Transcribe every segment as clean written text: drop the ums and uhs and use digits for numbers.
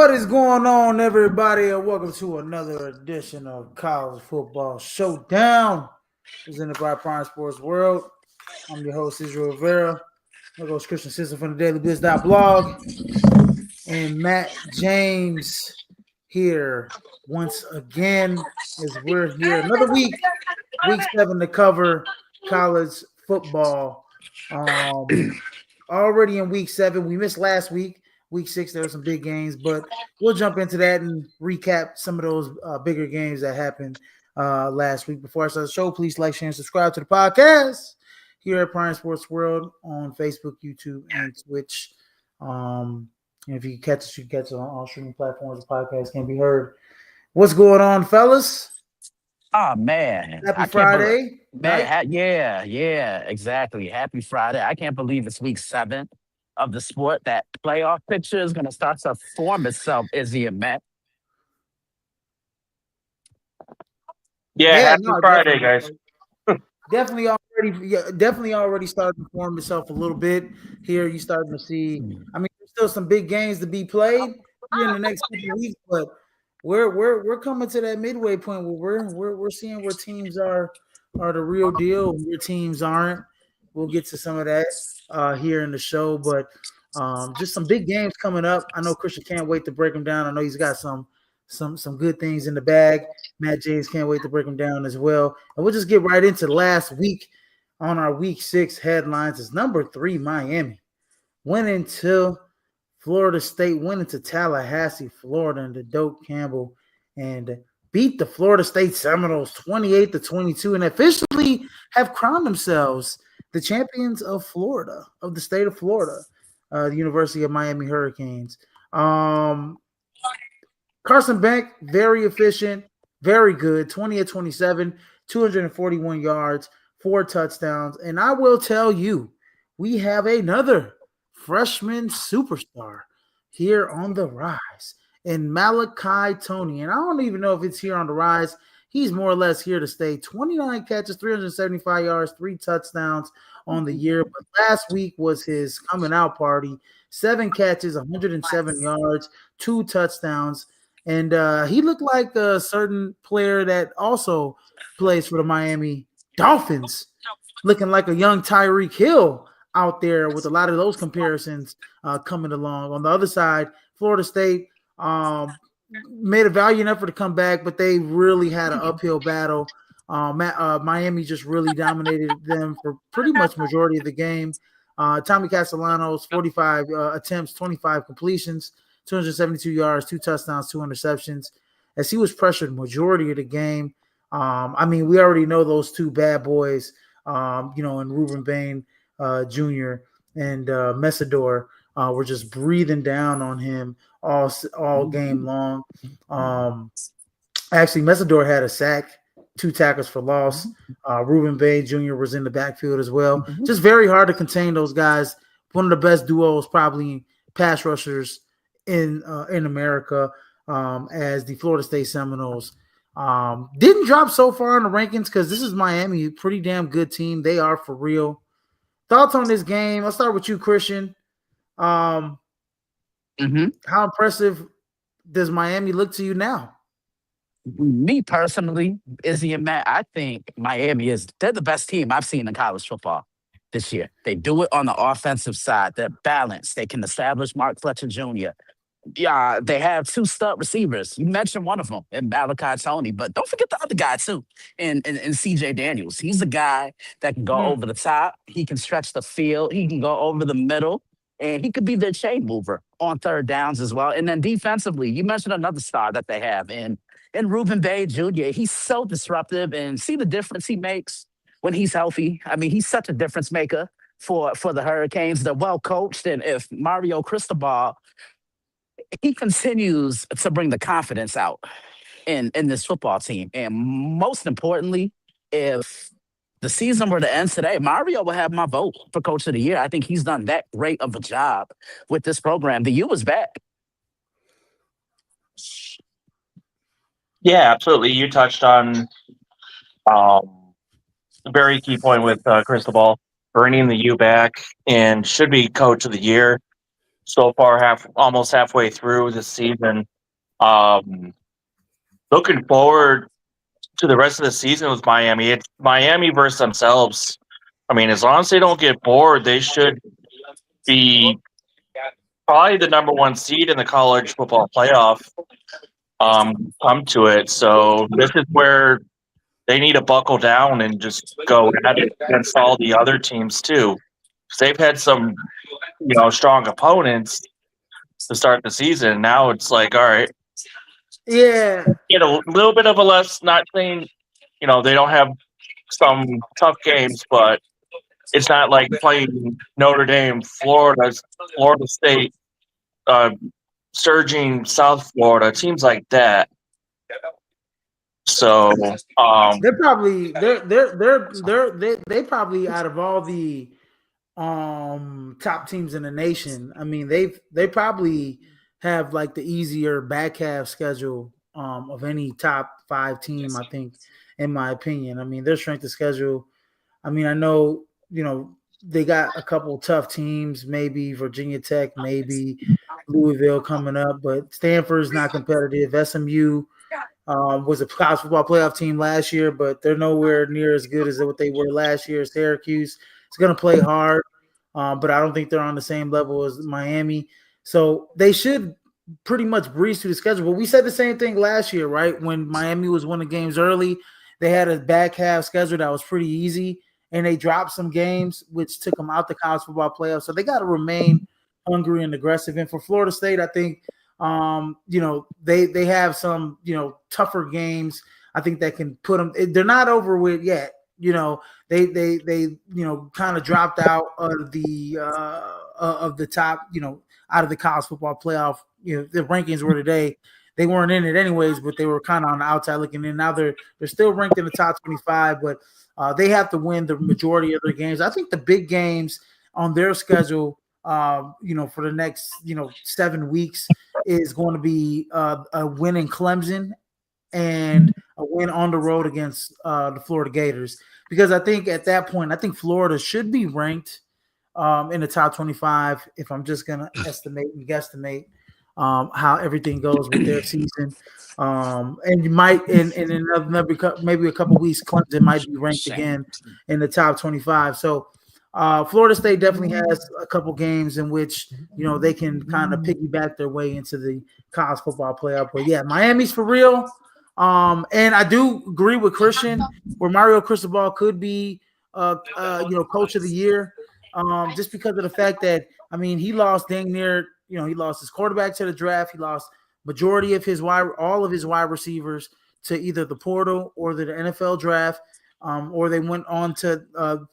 What is going on, everybody, and welcome to another edition of College Football Showdown, presented by Prime Sports World. I'm your host, Israel Rivera. My host, Christian System from the DailyBiz.blog, and Matt James here once again as we're here another week 7 to cover college football. Already in week 7, we missed last week. Week 6, there were some big games, but we'll jump into that and recap some of those bigger games that happened last week. Before I start the show, please like, share, and subscribe to the podcast here at Prime Sports World on Facebook, YouTube, and Twitch. And if you catch us, you can catch it on all streaming platforms. The podcast can be heard. What's going on, fellas? Oh man! Happy Friday! Yeah, exactly. Happy Friday! I can't believe it's week 7 of the sport. That playoff picture is going to start to form itself. Izzy and Matt. Happy Friday, guys. Definitely already starting to form itself a little bit here. You starting to see. I mean, there's still some big games to be played here in the next couple weeks, but we're coming to that midway point where we're seeing where teams are the real deal, and where teams aren't. We'll get to some of that here in the show, but just some big games coming up. I know Christian can't wait to break them down. I know he's got some good things in the bag. Matt James can't wait to break them down as well. And we'll just get right into last week on our week 6 headlines. Is number 3 Miami went into Florida State, went into Tallahassee, Florida, and the Doak Campbell, and beat the Florida State Seminoles 28-22, and officially have crowned themselves the champions of Florida, of the state of Florida, the University of Miami Hurricanes. Carson Beck, very efficient, very good, 20-27, 241 yards, 4 touchdowns. And I will tell you, we have another freshman superstar here on the rise in Malachi Tony. And I don't even know if it's here on the rise. He's more or less here to stay. 29 catches, 375 yards, 3 touchdowns on the year. But last week was his coming out party. 7 catches, 107 yards, 2 touchdowns. And he looked like a certain player that also plays for the Miami Dolphins, looking like a young Tyreek Hill out there with a lot of those comparisons coming along. On the other side, Florida State made a valiant effort to come back, but they really had an uphill battle. Miami just really dominated them for pretty much majority of the game. Tommy Castellanos, 45 attempts, 25 completions, 272 yards, 2 touchdowns, 2 interceptions, as he was pressured majority of the game. I mean, we already know those 2 bad boys, and Ruben Bain Jr. and Messidor were just breathing down on him all game long. Actually, Messidor had a sack, 2 tackles for loss. Ruben Bain Jr. was in the backfield as well. Just very hard to contain those guys. One of the best duos, probably pass rushers in America, as the Florida State Seminoles didn't drop so far in the rankings because this is Miami, pretty damn good team. They are for real. Thoughts on this game? I'll start with you, Christian. How impressive does Miami look to you now? Me personally, Izzy and Matt, I think they're the best team I've seen in college football this year. They do it on the offensive side. They're balanced. They can establish Mark Fletcher Jr. Yeah, they have 2 stud receivers. You mentioned one of them in Malachi Tony, but don't forget the other guy too, in CJ Daniels. He's a guy that can go over the top. He can stretch the field. He can go over the middle, and he could be their chain mover on third downs as well. And then defensively, you mentioned another star that they have in Ruben Bain Jr. He's so disruptive, and see the difference he makes when he's healthy. I mean, he's such a difference maker for the Hurricanes. They're well coached, and if Mario Cristobal, he continues to bring the confidence out in this football team. And most importantly, if the season were to end today, Mario will have my vote for Coach of the Year. I think he's done that great of a job with this program. The U is back. Yeah, absolutely. You touched on a very key point with Cristobal bringing the U back and should be Coach of the Year. so far, almost halfway through the season. Um, Looking forward to the rest of the season with Miami. It's Miami versus themselves. I mean, as long as they don't get bored, they should be probably the number one seed in the college football playoff. Come to it. So this is where they need to buckle down and just go at it against all the other teams too. 'Cause they've had some, strong opponents to start the season. Now it's like, all right, Yeah, get a little bit of a less. Not saying, they don't have some tough games, but it's not like playing Notre Dame, Florida State, uh, surging South Florida teams like that. So, they're probably they probably out of all the top teams in the nation. I mean, they probably have like the easier back half schedule of any top 5 team, I think, in my opinion. I mean, their strength of schedule. I mean, I know, they got a couple tough teams, maybe Virginia Tech, maybe Louisville coming up, but Stanford's not competitive. SMU was a college football playoff team last year, but they're nowhere near as good as what they were last year. Syracuse is going to play hard, but I don't think they're on the same level as Miami. So they should pretty much breeze through the schedule. But we said the same thing last year, right? When Miami was winning games early, they had a back half schedule that was pretty easy, and they dropped some games, which took them out the college football playoff. So they got to remain hungry and aggressive. And for Florida State, I think they have some tougher games. I think that can put them. They're not over with yet. They kind of dropped out of the top. Out of the college football playoff. The rankings were today. They weren't in it anyways, but they were kind of on the outside looking in. Now they're still ranked in the top 25, but they have to win the majority of their games. I think the big games on their schedule, for the next 7 weeks is going to be a win in Clemson and a win on the road against the Florida Gators. Because I think at that point, I think Florida should be ranked in the top 25 if I'm just going to estimate and guesstimate how everything goes with their season. And you might, in another maybe a couple weeks, Clemson might be ranked again in the top 25. So Florida State definitely has a couple games in which they can kind of piggyback their way into the college football playoff. But yeah, Miami's for real. And I do agree with Christian where Mario Cristobal could be coach of the year. Just because of the fact that he lost dang near he lost his quarterback to the draft. He lost majority of all of his wide receivers to either the portal or the NFL draft. Or they went on to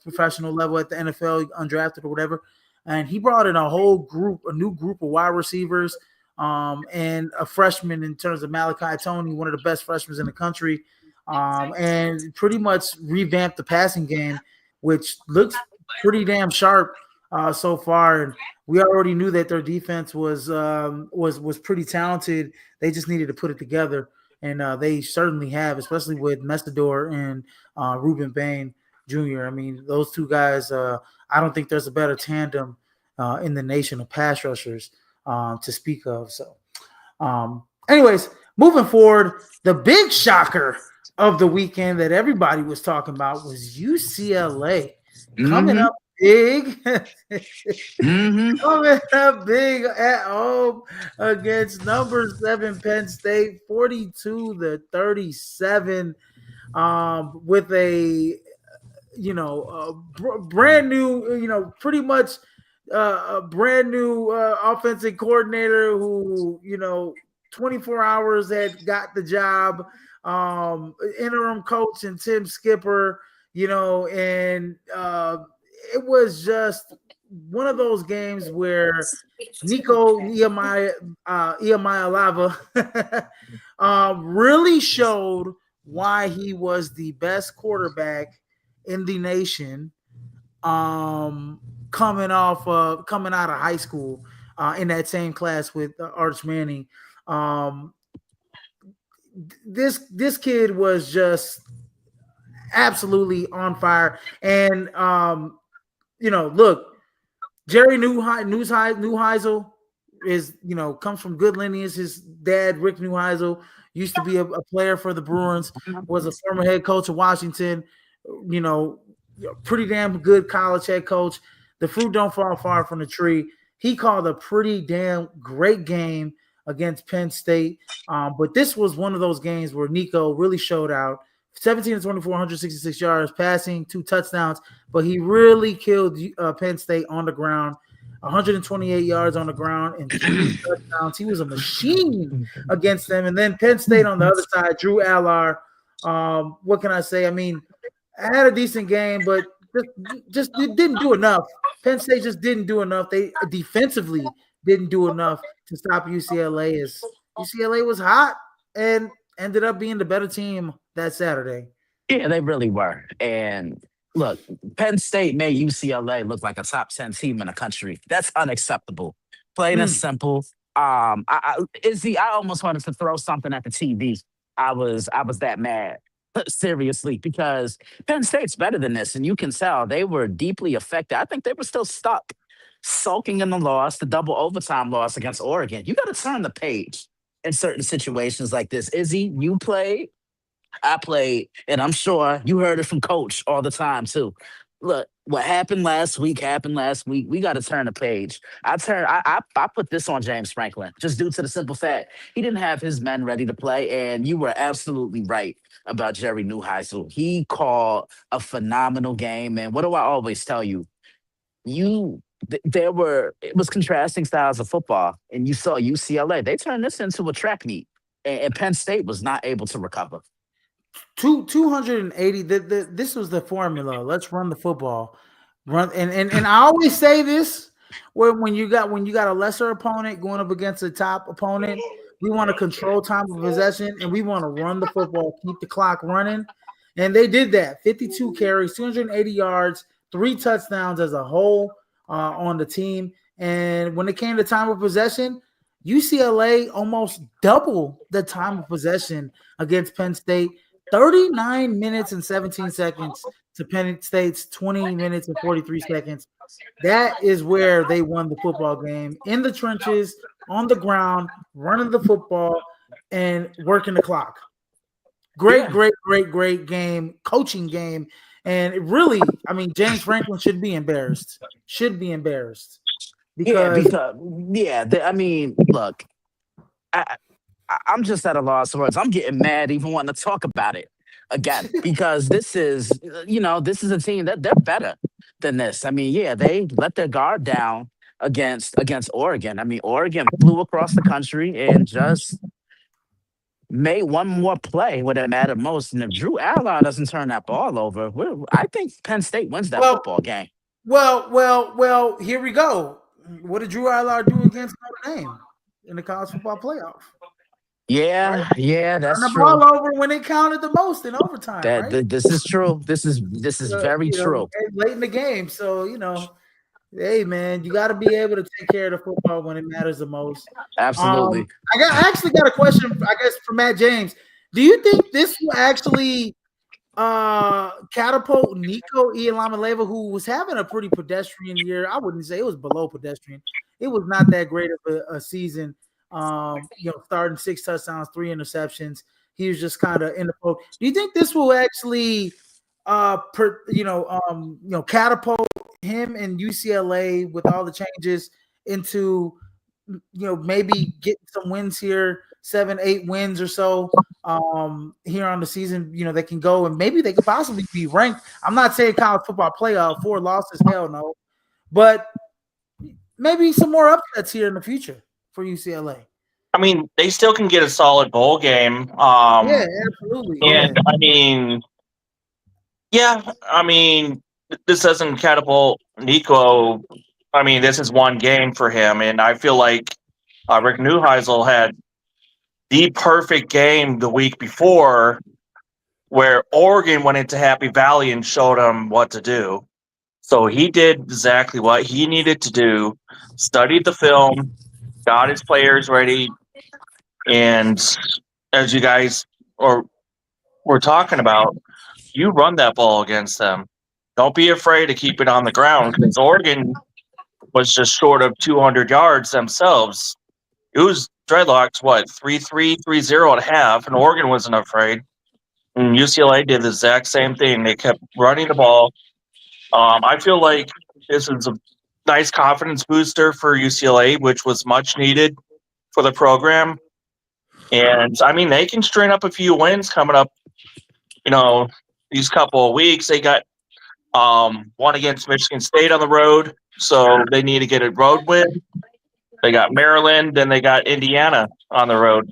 professional level at the NFL, undrafted or whatever. And he brought in a new group of wide receivers, and a freshman in terms of Malachi Tony, one of the best freshmen in the country, and pretty much revamped the passing game, which looks pretty damn sharp so far. And we already knew that their defense was pretty talented. They just needed to put it together. And they certainly have, especially with Mestador and Ruben Bain Jr. I mean, those two guys, I don't think there's a better tandem in the nation of pass rushers to speak of. So, anyways, moving forward, the big shocker of the weekend that everybody was talking about was UCLA coming up big. Coming up big at home against number 7 Penn State, 42-37, with a brand new, pretty much a brand new offensive coordinator who 24 hours had got the job, interim coach and Tim Skipper, and it was just one of those games where Nico Iamaleava really showed why he was the best quarterback in the nation, coming out of high school, in that same class with Arch Manning. This kid was just absolutely on fire, and look. Jerry Neuheisel is comes from good lineage. His dad, Rick Neuheisel, used to be a player for the Bruins, was a former head coach of Washington. You know, pretty damn good college head coach. The fruit don't fall far from the tree. He called a pretty damn great game against Penn State. But this was one of those games where Nico really showed out. 17 to 24, 166 yards, passing, 2 touchdowns. But he really killed Penn State on the ground. 128 yards on the ground and 3 touchdowns. He was a machine against them. And then Penn State on the other side, Drew Allar. What can I say? I mean, had a decent game, but just didn't do enough. Penn State just didn't do enough. They defensively didn't do enough to stop UCLA. As UCLA was hot and ended up being the better team that Saturday. Yeah, they really were. And look, Penn State made UCLA look like a top 10 team in the country. That's unacceptable. Plain and simple. Izzy, I almost wanted to throw something at the TV. I was that mad. Seriously, because Penn State's better than this, and you can tell they were deeply affected. I think they were still stuck, sulking in the loss, the double overtime loss against Oregon. You got to turn the page in certain situations like this. Izzy, you played, I played, and I'm sure you heard it from Coach all the time too. Look, what happened last week happened last week. We got to turn the page. I put this on James Franklin just due to the simple fact he didn't have his men ready to play, and you were absolutely right about Jerry Neuheisel. He called a phenomenal game, and what do I always tell you? It was contrasting styles of football, and you saw UCLA. They turned this into a track meet, and Penn State was not able to recover. 280. This was the formula. Let's run the football. Run and I always say this where when you got a lesser opponent going up against a top opponent, we want to control time of possession and we want to run the football, keep the clock running. And they did that. 52 carries, 280 yards, 3 touchdowns as a whole on the team. And when it came to time of possession, UCLA almost double the time of possession against Penn State. 39 minutes and 17 seconds to Penn State's 20 minutes and 43 seconds. That is where they won the football game, in the trenches, on the ground, running the football, and working the clock. Great game, coaching game. And it really, I mean, James Franklin should be embarrassed. Because I mean, look, I'm just at a loss of words. I'm getting mad even wanting to talk about it again because this is a team that they're better than this. I mean, yeah, they let their guard down against Oregon. I mean, Oregon flew across the country and just made one more play when it mattered most. And if Drew Allar doesn't turn that ball over, I think Penn State wins that football game. Well, here we go. What did Drew Allar do against Notre Dame in the college football playoff? Yeah, right? That's the true. Ball over when it counted the most in overtime. Right? This is true. This is very true. Late in the game, so hey man, you got to be able to take care of the football when it matters the most. Absolutely. I actually got a question, I guess, for Matt James. Do you think this will actually catapult Nico Iamaleava, who was having a pretty pedestrian year? I wouldn't say it was below pedestrian. It was not that great of a season. Starting 6 touchdowns, 3 interceptions. He was just kind of in the boat. Do you think this will actually, catapult him and UCLA with all the changes into, maybe getting some wins here, 7-8 wins or so here on the season? They can go and maybe they could possibly be ranked. I'm not saying college football playoff, 4 losses, hell no, but maybe some more upsets here in the future for UCLA. I mean, they still can get a solid bowl game. Yeah, absolutely. And I mean, this doesn't catapult Nico. I mean, this is one game for him, and I feel like Rick Neuheisel had the perfect game the week before, where Oregon went into Happy Valley and showed him what to do. So he did exactly what he needed to do, studied the film, got his players ready, and as you guys were talking about, you run that ball against them. Don't be afraid to keep it on the ground because Oregon was just short of 200 yards themselves. It was Dreadlocks, what, 3-3, 3-0 at half, and Oregon wasn't afraid. And UCLA did the exact same thing. They kept running the ball. I feel like this is a nice confidence booster for UCLA, which was much needed for the program. And I mean, they can string up a few wins coming up, these couple of weeks. They got one against Michigan State on the road, so they need to get a road win. They got Maryland, then they got Indiana on the road.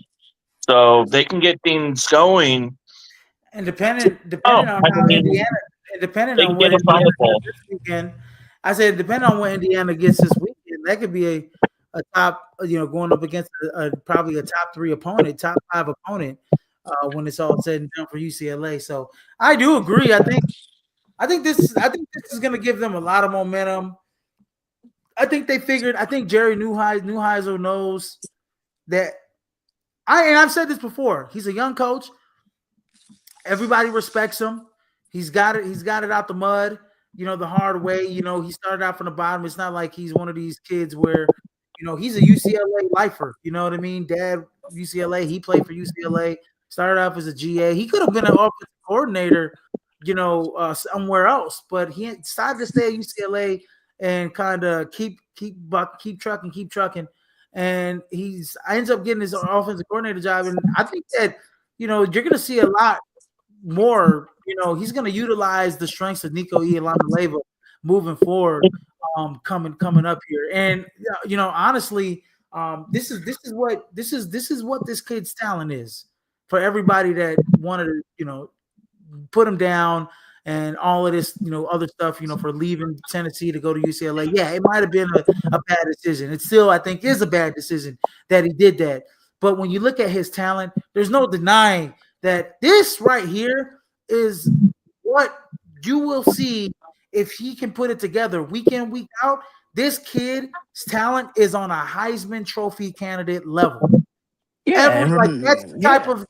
So they can get things going. And depending Oh, on I how mean, Indiana, depending they on can what get a Indiana Final Bowl. gets this weekend, I said depending on what Indiana gets this weekend, that could be a top, going up against probably a top 3 opponent, top 5 opponent when it's all said and done for UCLA. So I do agree. I think this is going to give them a lot of momentum. I think they figured. I think Jerry Neuheisel knows that. I've said this before. He's a young coach. Everybody respects him. He's got it. He's got it out the mud, the hard way. He started out from the bottom. It's not like he's one of these kids where, he's a UCLA lifer. You know what I mean? Dad, UCLA. He played for UCLA. Started off as a GA. He could have been an offensive coordinator, somewhere else, but he decided to stay at UCLA and kind of keep trucking. And ends up getting his offensive coordinator job. And I think that, you're going to see a lot more. He's going to utilize the strengths of Nico Iamaleava moving forward, coming up here. And honestly, this is what this kid's talent is for everybody that wanted to put him down and all of this other stuff for leaving Tennessee to go to UCLA. Yeah, it might have been a bad decision. It still, I think, is a bad decision that he did that. But when you look at his talent, there's no denying that this right here is what you will see if he can put it together week in, week out. This kid's talent is on a Heisman Trophy candidate level. Yeah, that's the type of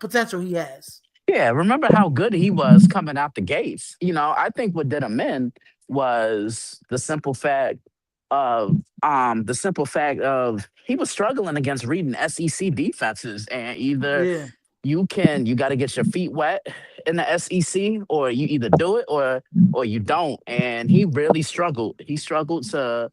potential he has. Yeah, remember how good he was coming out the gates. I think what did him in was the simple fact of he was struggling against reading SEC defenses, and either you got to get your feet wet in the SEC, or you either do it or you don't. And he really struggled. He struggled to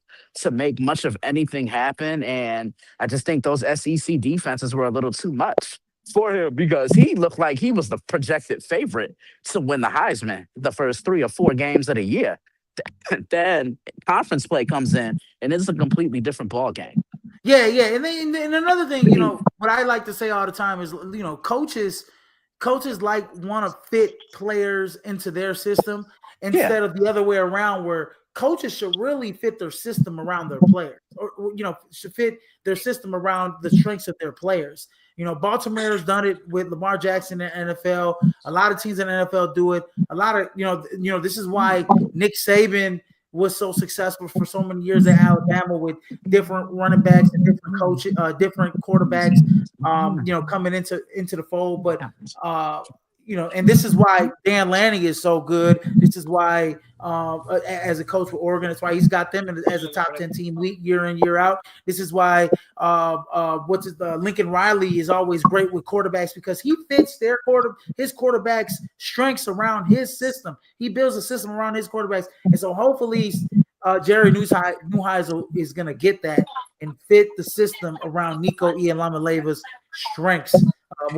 make much of anything happen, and I just think those SEC defenses were a little too much for him, because he looked like he was the projected favorite to win the Heisman the first 3 or 4 games of the year. Then conference play comes in, and it's a completely different ball game. Yeah. And another thing, what I like to say all the time is, coaches want to fit players into their system instead of the other way around, where coaches should really fit their system around their players, or should fit their system around the strengths of their players. Baltimore's done it with Lamar Jackson in the NFL. A lot of teams in the NFL do it. A lot of, this is why Nick Saban was so successful for so many years at Alabama, with different running backs and different coaches, different quarterbacks, coming into the fold. But and this is why Dan Lanning is so good. This is why, as a coach for Oregon, that's why he's got them as a top 10 team year in, year out. This is why Lincoln Riley is always great with quarterbacks, because he fits his quarterbacks' strengths around his system. He builds a system around his quarterbacks, and so hopefully Jerry Neuheisel is going to get that and fit the system around Nico Iamaleava's strengths.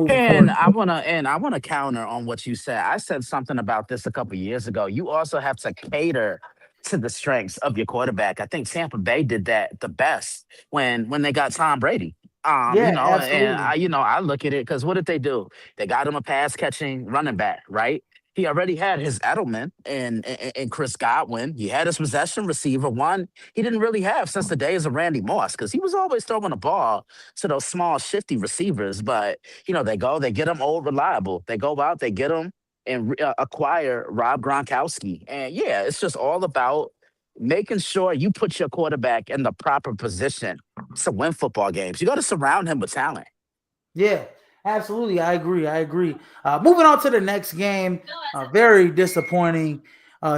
And I wanna counter on what you said. I said something about this a couple years ago. You also have to cater to the strengths of your quarterback. I think Tampa Bay did that the best when they got Tom Brady. Absolutely. And I look at it because what did they do? They got him a pass catching running back, right? He already had his Edelman and Chris Godwin. He had his possession receiver. One he didn't really have since the days of Randy Moss, because he was always throwing the ball to those small, shifty receivers. But, they get him old, reliable. They go out, they get him and acquire Rob Gronkowski. And, it's just all about making sure you put your quarterback in the proper position to win football games. You got to surround him with talent. Yeah. Absolutely. I agree. Moving on to the next game. Very disappointing.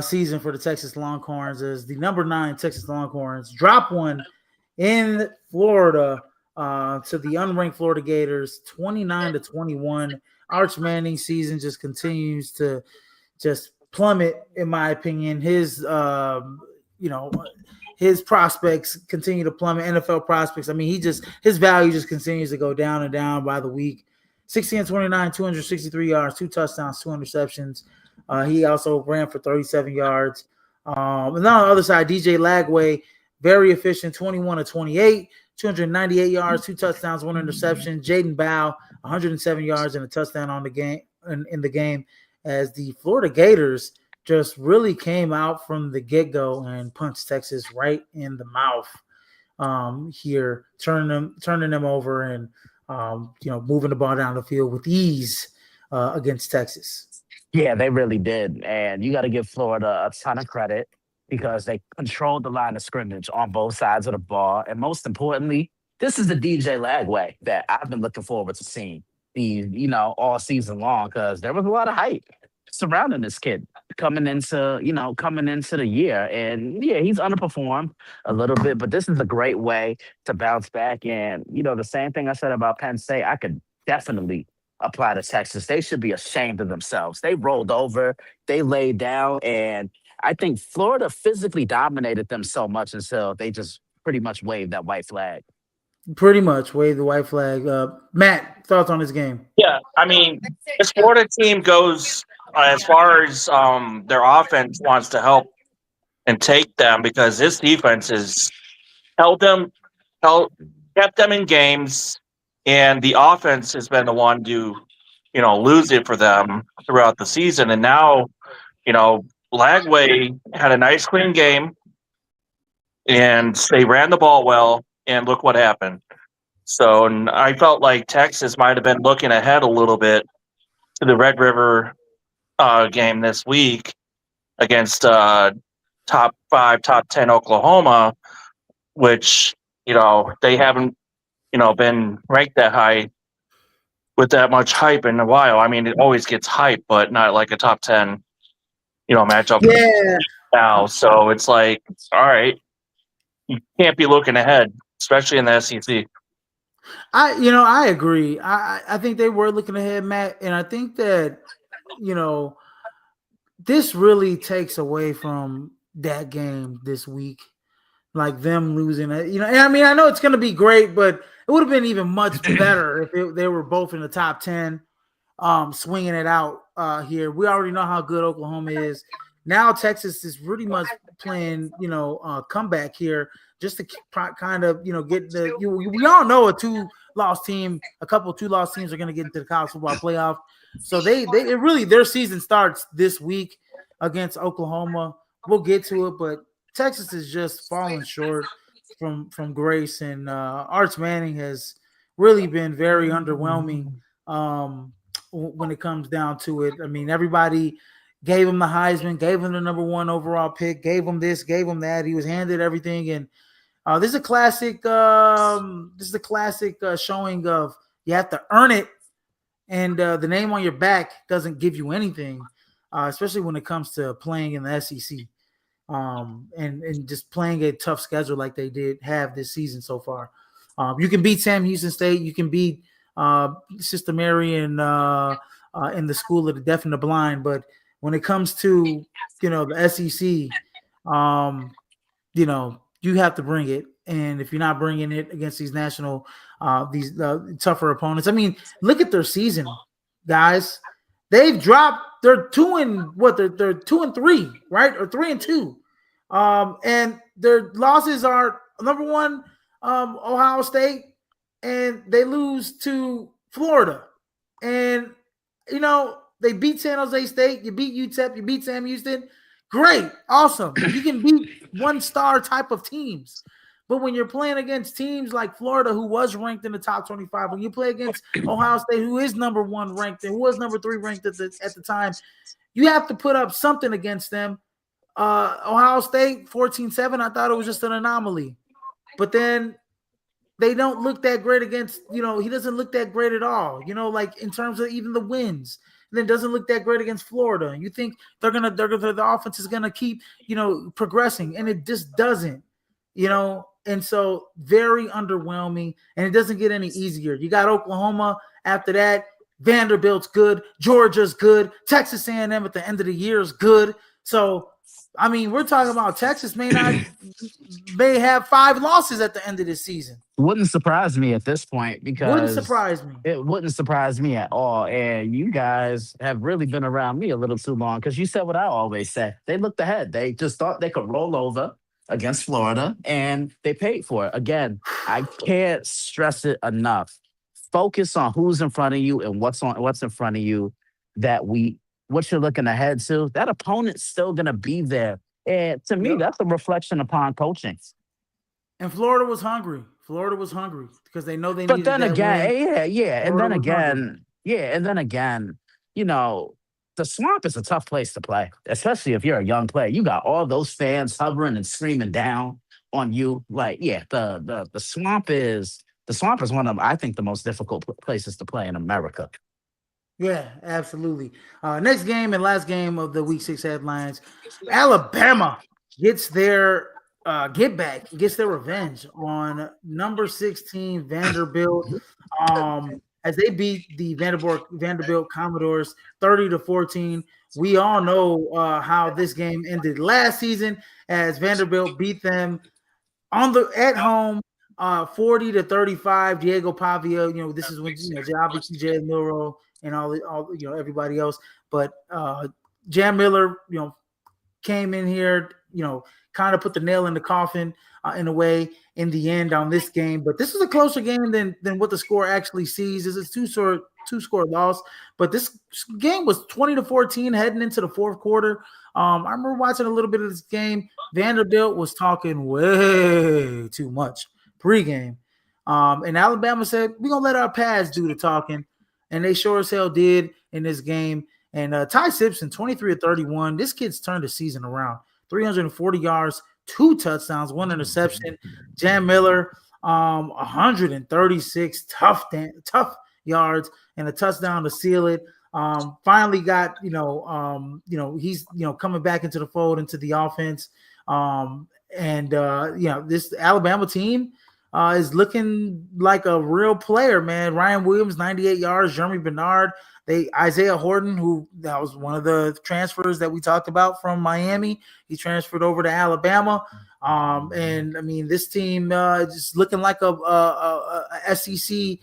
season for the Texas Longhorns as the number 9 Texas Longhorns drop one in Florida to the unranked Florida Gators, 29-21. Arch Manning season just continues to just plummet, in my opinion. His prospects continue to plummet. NFL prospects. I mean, his value just continues to go down and down by the week. 16-29, 263 yards, 2 touchdowns, 2 interceptions. He also ran for 37 yards. And then on the other side, DJ Lagway, very efficient, 21-28, 298 yards, 2 touchdowns, 1 interception. Jaden Bow, 107 yards and a touchdown on the game in the game, as the Florida Gators just really came out from the get-go and punched Texas right in the mouth here, turning them over and moving the ball down the field with ease against Texas. Yeah, they really did. And you got to give Florida a ton of credit because they controlled the line of scrimmage on both sides of the ball. And most importantly, this is the DJ Lagway that I've been looking forward to seeing all season long, because there was a lot of hype surrounding this kid coming into the year. And yeah, he's underperformed a little bit, but this is a great way to bounce back. And, the same thing I said about Penn State, I could definitely apply to Texas. They should be ashamed of themselves. They rolled over, they laid down, and I think Florida physically dominated them so much until they just pretty much waved that white flag. Pretty much waved the white flag. Matt, thoughts on this game? Yeah, I mean, this Florida team goes as far as their offense wants to help and take them, because this defense has kept them in games. And the offense has been the one to, lose it for them throughout the season. And now, Lagway had a nice, clean game, and they ran the ball well, and look what happened. So I felt like Texas might have been looking ahead a little bit to the Red River game this week against top 5, top 10 Oklahoma, which, they haven't been ranked that high with that much hype in a while. I mean, it always gets hype, but not like a top 10, matchup now. So it's like, all right, you can't be looking ahead, especially in the SEC. I agree. I think they were looking ahead, Matt, and I think that, this really takes away from that game this week. Like them losing it, and I mean, I know it's going to be great, but it would have been even much better if they were both in the top 10, swinging it out here. We already know how good Oklahoma is. Now Texas is really much playing, comeback here just to kind of, get the. We all know a couple of 2-loss teams are going to get into the college football playoff. So their season starts this week against Oklahoma. We'll get to it, but Texas is just falling short from grace, and Arch Manning has really been very underwhelming when it comes down to it. I mean, everybody gave him the Heisman, gave him the number 1 overall pick, gave him this, gave him that. He was handed everything, and this is a classic. Showing of you have to earn it, and the name on your back doesn't give you anything, especially when it comes to playing in the SEC. And just playing a tough schedule like they did have this season so far. You can beat Sam Houston State. You can beat Sister Mary in the School of the Deaf and the Blind. But when it comes to, the SEC, you have to bring it. And if you're not bringing it against these tougher opponents, I mean, look at their season, guys. They've dropped. They're 2-3, right? Or 3-2. And their losses are number 1, Ohio State, and they lose to Florida. And they beat San Jose State, you beat UTEP, you beat Sam Houston. Great, awesome. You can beat 1-star type of teams. But when you're playing against teams like Florida, who was ranked in the top 25, when you play against Ohio State, who is number 1 ranked and who was number 3 ranked at the time, you have to put up something against them. Ohio State 14-7. I thought it was just an anomaly, but then they don't look that great against. He doesn't look that great at all. Like in terms of even the wins. then doesn't look that great against Florida. And you think the offense is gonna keep, progressing, and it just doesn't, And so very underwhelming, and it doesn't get any easier. You got Oklahoma after that. Vanderbilt's good. Georgia's good. Texas A&M at the end of the year is good. So, I mean, we're talking about Texas may have 5 losses at the end of this season. Wouldn't surprise me at this point Wouldn't because surprise me. it wouldn't surprise me at all. And you guys have really been around me a little too long because you said what I always say. They looked ahead. They just thought they could roll over against Florida, and they paid for it. Again, I can't stress it enough. Focus on who's in front of you and what's in front of you. What you're looking ahead to. That opponent's still gonna be there, and to me, that's a reflection upon coaching. And Florida was hungry. Because they know they But needed then that again, win. yeah, Florida was hungry. and then again, the Swamp is a tough place to play, especially if you're a young player. You got all those fans hovering and screaming down on you. Like, yeah, the Swamp is one of, I think, the most difficult places to play in America. Yeah, absolutely. Next game and last game of the Week 6 headlines: Alabama gets their gets their revenge on number 16 Vanderbilt, as they beat the Vanderbilt Commodores 30-14. We all know how this game ended last season, as Vanderbilt beat them at home 40-35. Diego Pavia, this is when obviously Jay Milroe and all everybody else, but Jam Miller, came in here, kind of put the nail in the coffin in a way in the end on this game. But this is a closer game than what the score actually sees. This is two-score loss, but this game was 20-14 heading into the fourth quarter. I remember watching a little bit of this game. Vanderbilt was talking way too much pregame, and Alabama said, "We're gonna let our pads do the talking," and they sure as hell did in this game. And Ty Simpson, 23-31. This kid's turned the season around. 340 yards, 2 touchdowns, 1 interception. Jam Miller, 136 tough yards and a touchdown to seal it. Finally got, he's, coming back into the fold, into the offense. This Alabama team is looking like a real player, man. Ryan Williams, 98 yards. Jeremy Bernard. Isaiah Horton, that was one of the transfers that we talked about from Miami. He transferred over to Alabama. And I mean, this team just looking like a SEC,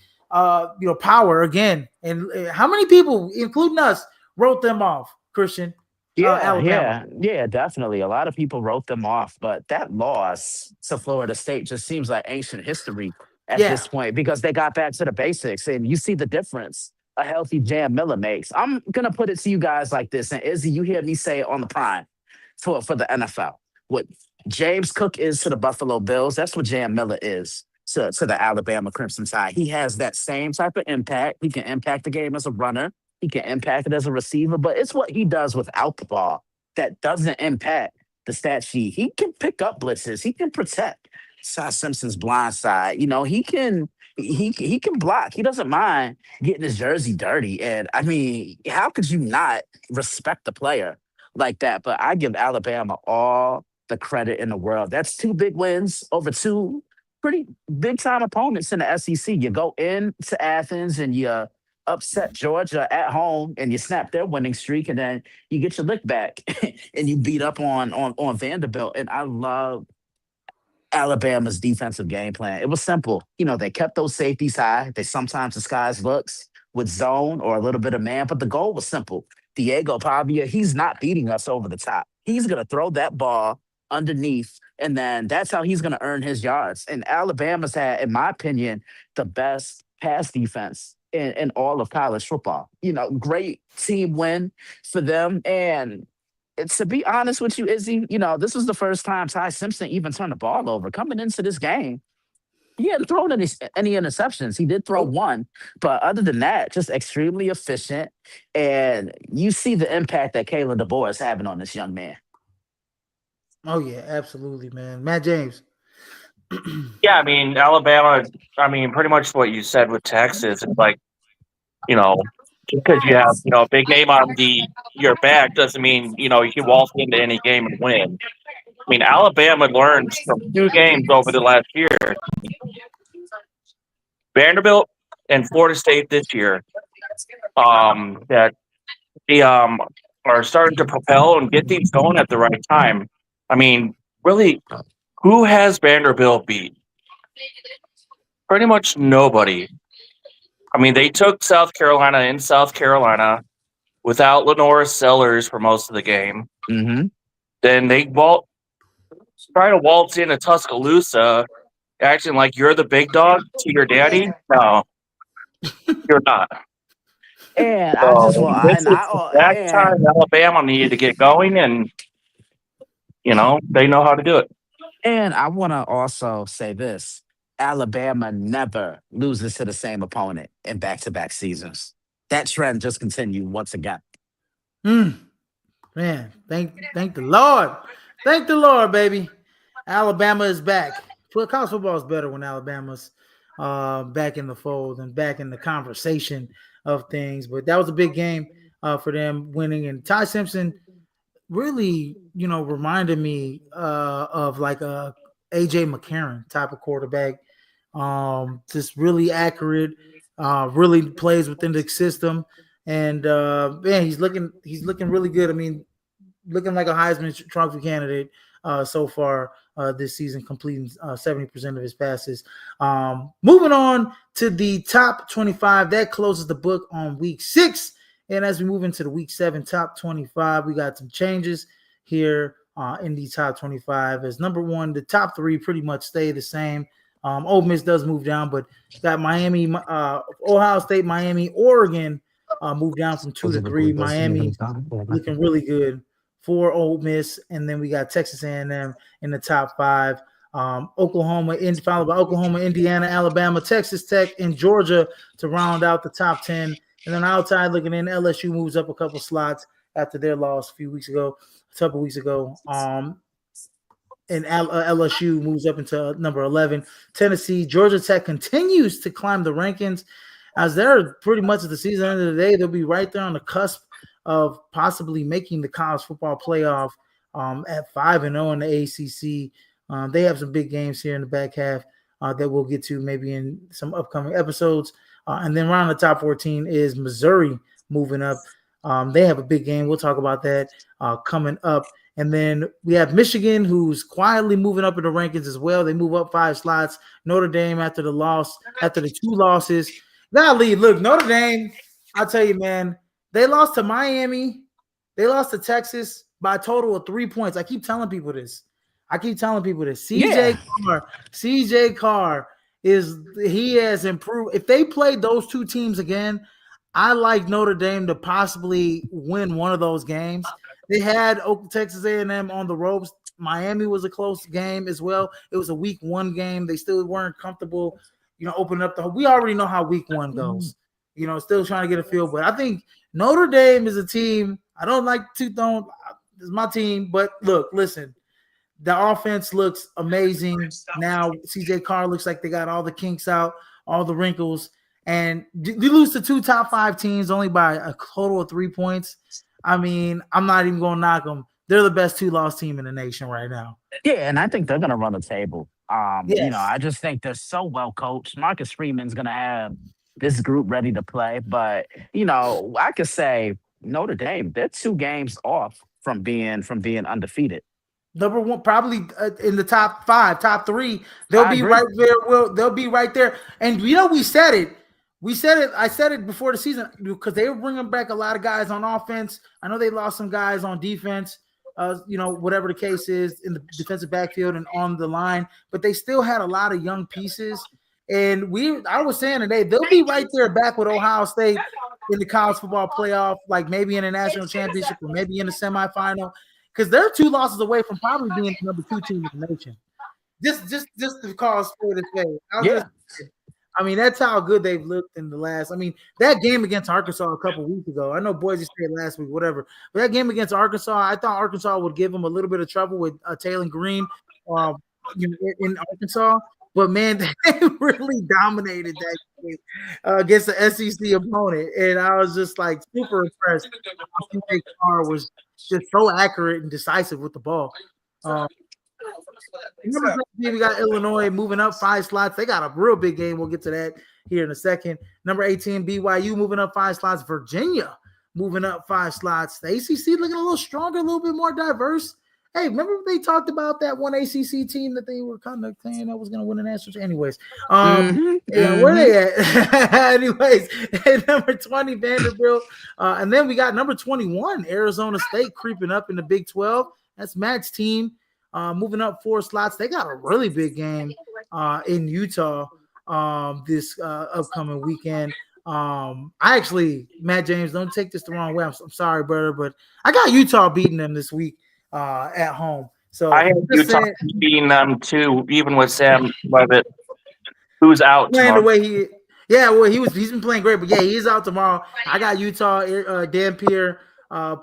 power again. And how many people, including us, wrote them off, Christian? Yeah, definitely. A lot of people wrote them off, but that loss to Florida State just seems like ancient history at this point because they got back to the basics, and you see the difference a healthy Jam Miller makes. I'm gonna put it to you guys like this, and Izzy, you hear me say it on the prime for the NFL. What James Cook is to the Buffalo Bills, that's what Jam Miller is to the Alabama Crimson Tide. He has that same type of impact. He can impact the game as a runner. He can impact it as a receiver, but it's what he does without the ball that doesn't impact the stat sheet. He can pick up blitzes. He can protect Ty Simpson's blind side. He can block. He doesn't mind getting his jersey dirty. And I mean, how could you not respect the player like that? But I give Alabama all the credit in the world. That's 2 big wins over 2 pretty big time opponents in the SEC. You go into Athens and you upset Georgia at home and you snap their winning streak, and then you get your lick back and you beat up on Vanderbilt. And I love Alabama's defensive game plan. It was simple. They kept those safeties high. They sometimes disguise looks with zone or a little bit of man, but the goal was simple. Diego Pavia, he's not beating us over the top. He's going to throw that ball underneath, and then that's how he's going to earn his yards. And Alabama's had, in my opinion, the best pass defense in all of college football. Great team win for them. And to be honest with you, Izzy, this was the first time Ty Simpson even turned the ball over. Coming into this game, he hadn't thrown any interceptions. He did throw one, but other than that, just extremely efficient. And you see the impact that Kalen DeBoer is having on this young man. Oh, yeah, absolutely, man. Matt James. Yeah, I mean, Alabama, pretty much what you said with Texas. It's like, just because you have a big name on your back doesn't mean you can waltz into any game and win. I mean, Alabama learned from 2 games over the last year. Vanderbilt and Florida State this year, that they are starting to propel and get things going at the right time. I mean, really, who has Vanderbilt beat? Pretty much nobody. I mean, they took South Carolina in South Carolina without Lenora Sellers for most of the game. Mm-hmm. Then they try to waltz into Tuscaloosa, acting like you're the big dog to your daddy. No, you're not. And I just So want, this and is the exact time Alabama needed to get going, and they know how to do it. and I want to also say this: Alabama never loses to the same opponent in back-to-back seasons. That trend just continued once again. Man, thank the Lord. Thank the Lord, baby. Alabama is back. College football is better when Alabama's back in the fold and back in the conversation of things. But that was a big game for them winning. And Ty Simpson really, reminded me of like a AJ McCarron type of quarterback. Just really accurate, really plays within the system. And man, he's looking really good. I mean, looking like a Heisman Trophy candidate so far this season, completing 70% of his passes. Moving on to the top 25, that closes the book on week 6. And as we move into the week 7 top 25, we got some changes here in the top 25. As number 1, the top 3 pretty much stay the same. Ole Miss does move down, but got Miami, Ohio State, Miami, Oregon moved down from 2 to 3. Miami looking really good for Ole Miss, and then we got Texas A&M in the top 5. Oklahoma, followed by Oklahoma, Indiana, Alabama, Texas Tech, and Georgia to round out the top 10. And then outside looking in, LSU moves up a couple slots after their loss a couple weeks ago. And LSU moves up into number 11. Tennessee, Georgia Tech continues to climb the rankings as they're pretty much at the season end of the day. They'll be right there on the cusp of possibly making the college football playoff at 5-0 in the ACC. They have some big games here in the back half that we'll get to maybe in some upcoming episodes. And then around the top 14 is Missouri moving up. They have a big game. We'll talk about that coming up. And then we have Michigan, who's quietly moving up in the rankings as well. They move up 5 slots. Notre Dame after the 2 losses. Golly, look, Notre Dame, I'll tell you, man, they lost to Miami. They lost to Texas by a total of 3 points. I keep telling people this. CJ Carr he has improved. If they played those 2 teams again, I like Notre Dame to possibly win one of those games. They had Texas A&M on the ropes. Miami was a close game as well. It was a week 1 game. They still weren't comfortable, opening up we already know how week 1 goes. Still trying to get a feel. But I think Notre Dame is a team. I don't like to don't. It's my team. But look, listen. The offense looks amazing. Now CJ Carr looks like they got all the kinks out, all the wrinkles. And you lose to 2 top 5 teams only by a total of 3 points. I mean, I'm not even going to knock them. They're the best 2-loss team in the nation right now. Yeah, and I think they're going to run the table. Yes. I just think they're so well coached. Marcus Freeman's going to have this group ready to play. But, I could say Notre Dame, they're 2 games off from being undefeated. Number 1, probably in the top 5, top 3. They'll be right there. They'll be right there. And we said it. I said it before the season because they were bringing back a lot of guys on offense. I know they lost some guys on defense, whatever the case is in the defensive backfield and on the line, but they still had a lot of young pieces. And I was saying today, they'll be right there back with Ohio State in the college football playoff, like maybe in a national championship or maybe in the semifinal, because they're 2 losses away from probably being the number 2 team in the nation. Just to call sport a spade. I mean, that's how good they've looked in the last. I mean, that game against Arkansas a couple weeks ago. I know Boise State last week, whatever. But that game against Arkansas, I thought Arkansas would give them a little bit of trouble with Taylor Green in Arkansas. But man, they really dominated that game against the SEC opponent, and I was just like super impressed. CJ Carr was just so accurate and decisive with the ball. Um, Number 17, we got Illinois moving up 5 slots. They got a real big game. We'll get to that here in a second. Number 18, BYU moving up 5 slots. Virginia moving up 5 slots. The ACC looking a little stronger, a little bit more diverse. Hey, remember they talked about that one ACC team that they were kind of saying that was going to win the national? Anyways, where they at? Anyways, at number 20, Vanderbilt. And then we got number 21, Arizona State creeping up in the Big 12. That's Matt's team. Moving up 4 slots. They got a really big game in Utah this upcoming weekend. Matt James, don't take this the wrong way. I'm sorry, brother, but I got Utah beating them this week at home. So I have Utah beating them too, even with Sam Levitt, who's out playing tomorrow. The way he's been playing great, but yeah, he is out tomorrow. I got Utah, Dan Pierre. I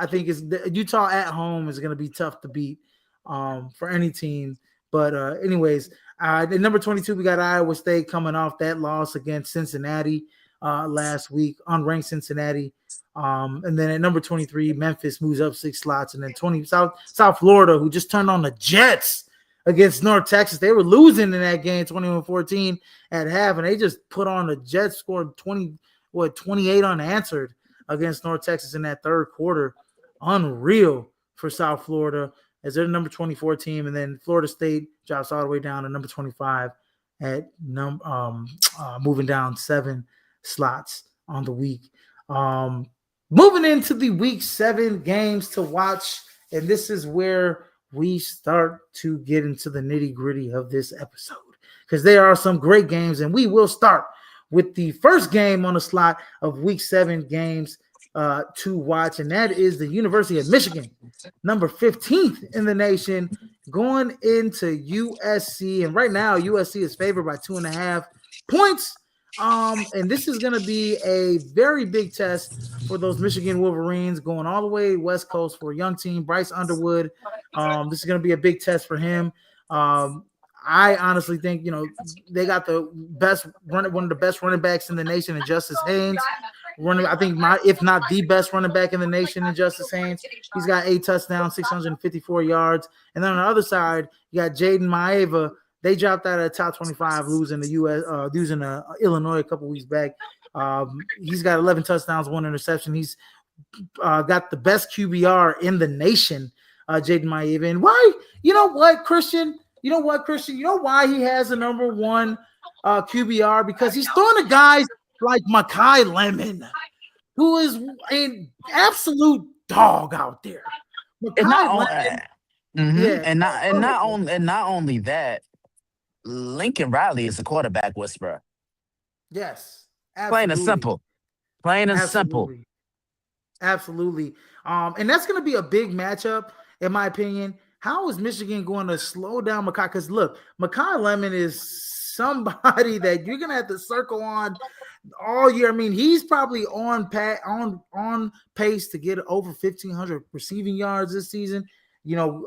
think it's Utah at home is going to be tough to beat for any team. But anyways, at number 22, we got Iowa State coming off that loss against Cincinnati last week, unranked Cincinnati. And then at number 23, Memphis moves up 6 slots. And then 20, South Florida, who just turned on the Jets against North Texas. They were losing in that game 21-14 at half, and they just put on the Jets, scored 28 unanswered against North Texas in that third quarter. Unreal for South Florida as they're the number 24 team. And then Florida State drops all the way down to number 25 at moving down 7 slots on the week. Moving into the week 7 games to watch, and this is where we start to get into the nitty-gritty of this episode because there are some great games, and we will start with the first game on the slot of week 7 games to watch, and that is the University of Michigan, number 15th in the nation, going into USC. And right now, USC is favored by 2.5 points. And this is going to be a very big test for those Michigan Wolverines going all the way West Coast for a young team, Bryce Underwood. This is going to be a big test for him. I honestly think, they got one of the best running backs in the nation in Justice Haynes. I think if not the best running back in the nation in Justice Haynes. He's got 8 touchdowns, 654 yards. And then on the other side, you got Jaden Maeva. They dropped out of the top 25, losing to Illinois a couple weeks back. He's got 11 touchdowns, 1 interception. He's got the best QBR in the nation, Jaden Maeva. And why? You know what, Christian? You know why he has the number 1 QBR? Because he's throwing to guys like Mekhi Lemon, who is an absolute dog out there. And not only that, Lincoln Riley is a quarterback whisperer. Yes, absolutely. Plain and simple. Absolutely. And that's going to be a big matchup, in my opinion. How is Michigan going to slow down Mekhi? Because look, Mekhi Lemon is somebody that you're going to have to circle on all year. I mean, he's probably on pace to get over 1,500 receiving yards this season.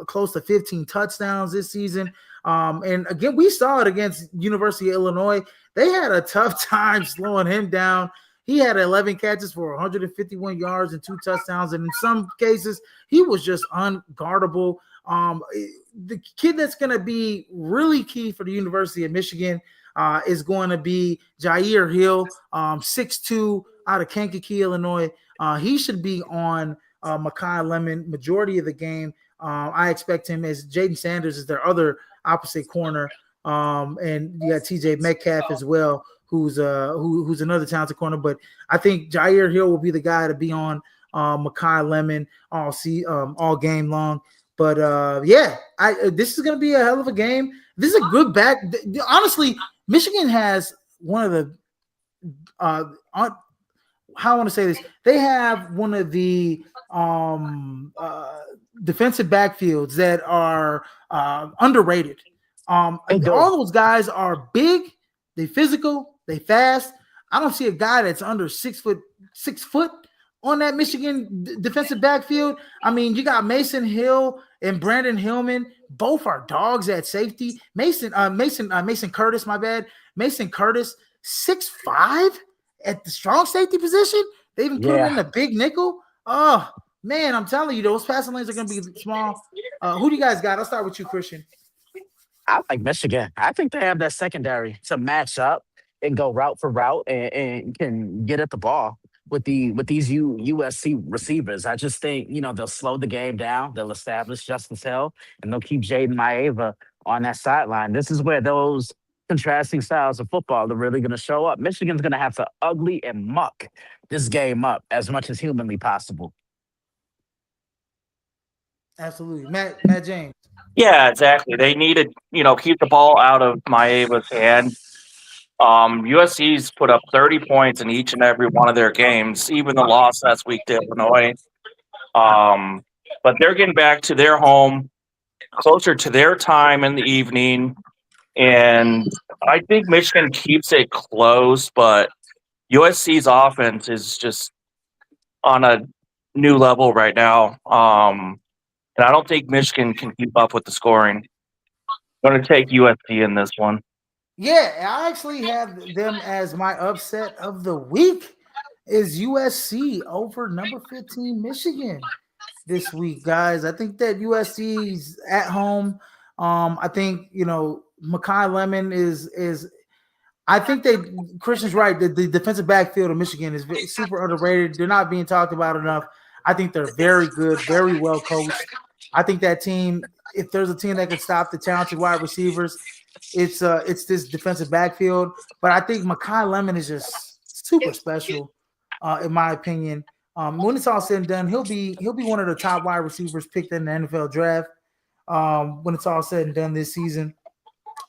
Close to 15 touchdowns this season. And again, we saw it against University of Illinois. They had a tough time slowing him down. He had 11 catches for 151 yards and 2 touchdowns. And in some cases, he was just unguardable. The kid that's going to be really key for the University of Michigan is going to be Jair Hill, 6'2", out of Kankakee, Illinois. He should be on Mekhi Lemon majority of the game. I expect him, as Jaden Sanders is their other opposite corner. And you got TJ Metcalf as well, who's another talented corner. But I think Jair Hill will be the guy to be on Mekhi Lemon all game long. But this is going to be a hell of a game. This is a good back. Honestly, Michigan has one of the how I want to say this. They have one of the defensive backfields that are underrated. All those guys are big, they physical, they fast. I don't see a guy that's under 6 foot on that Michigan defensive backfield. I mean, you got Mason Hill and Brandon Hillman. Both are dogs at safety. Mason Curtis, my bad. Mason Curtis, 6'5" at the strong safety position. They even put him in Yeah, the big nickel. Oh man, I'm telling you, those passing lanes are going to be small. Who do you guys got? I'll start with you, Christian. I like Michigan. I think they have that secondary to match up and go route for route and can get at the ball with these USC receivers. I just think they'll slow the game down. They'll establish Justice Hill and they'll keep Jaden Maeva on that sideline. This is where those contrasting styles of football are really going to show up. Michigan's going to have to ugly and muck this game up as much as humanly possible. Absolutely, Matt James. Yeah, exactly. They need to, keep the ball out of Maeva's hand. USC's put up 30 points in each and every one of their games, even the loss last week to Illinois. But they're getting back to their home, closer to their time in the evening. And I think Michigan keeps it close, but USC's offense is just on a new level right now. And I don't think Michigan can keep up with the scoring. I'm going to take USC in this one. Yeah, I actually have them as my upset of the week is USC over number 15 Michigan this week, guys. I think that USC's at home. I think Makai Lemon is I think Christian's right. The defensive backfield of Michigan is super underrated. They're not being talked about enough. I think they're very good, very well coached. I think that team, if there's a team that can stop the talented wide receivers, it's this defensive backfield. But I think Makai Lemon is just super special, in my opinion. When it's all said and done, he'll be one of the top wide receivers picked in the NFL draft. When it's all said and done this season.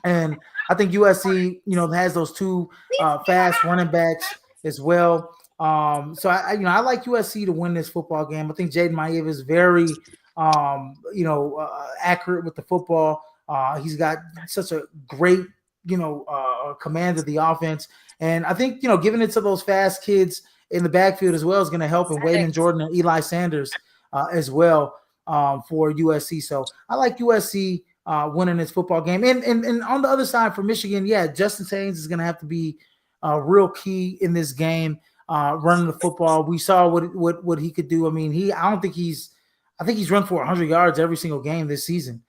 And I think USC, has those two fast running backs as well. So I like USC to win this football game. I think Jaden Maeva is very, accurate with the football. He's got such a great, command of the offense, and I think giving it to those fast kids in the backfield as well is going to help. And Waden Jordan and Eli Sanders as well for USC. So I like USC winning this football game. And on the other side for Michigan, yeah, Justin Haynes is going to have to be real key in this game, running the football. We saw what he could do. I mean, I think he's run for 100 yards every single game this season,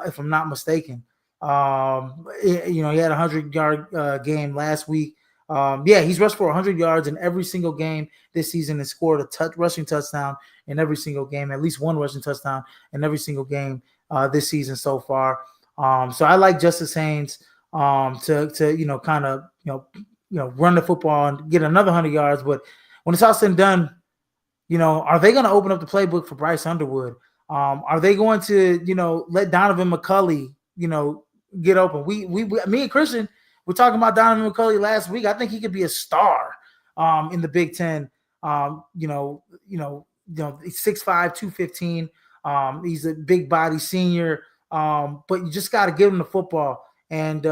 if I'm not mistaken. He had a 100-yard game last week. He's rushed for 100 yards in every single game this season and scored a rushing touchdown in every single game, at least one rushing touchdown in every single game this season so far. So I like Justice Haynes to kind of run the football and get another 100 yards. But when it's all said and done, are they going to open up the playbook for Bryce Underwood? Are they going to let Donovan McCulley get open? Me and Christian we're talking about Donovan McCulley last week. I think he could be a star in the Big Ten. He's 6'5", 215. He's a big body senior, but you just got to give him the football. And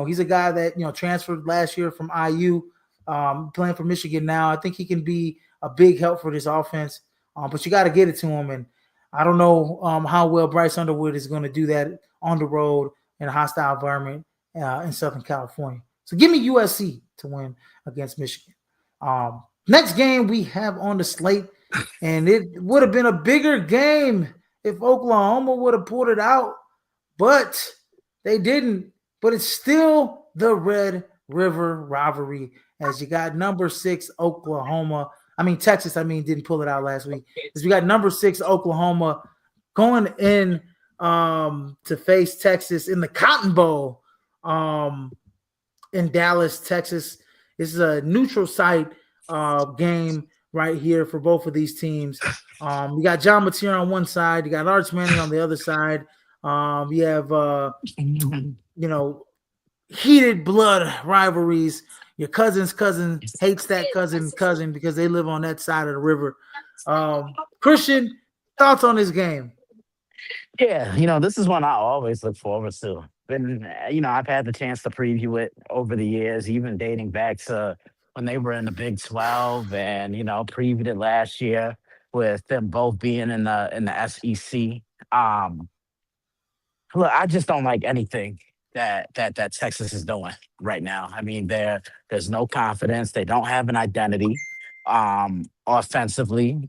he's a guy that transferred last year from IU, playing for Michigan now. I think he can be a big help for this offense, but you got to get it to him. And I don't know how well Bryce Underwood is going to do that on the road in a hostile environment in Southern California. So give me USC to win against Michigan. Next game we have on the slate, and it would have been a bigger game if Oklahoma would have pulled it out, but they didn't. But it's still the Red River rivalry, as you got number 6 Texas didn't pull it out last week. As we got number 6 Oklahoma going in to face Texas in the Cotton Bowl in Dallas, Texas. This is a neutral site game right here for both of these teams. You got John Mateer on one side, you got Arch Manning on the other side. You have heated blood rivalries. Your cousin's cousin hates that cousin because they live on that side of the river. Christian, thoughts on this game? Yeah, this is one I always look forward to. And I've had the chance to preview it over the years, even dating back to when they were in the Big 12, and previewed it last year with them both being in the SEC. Um, Look, I just don't like anything that Texas is doing right now. I mean, there's no confidence. They don't have an identity. Offensively,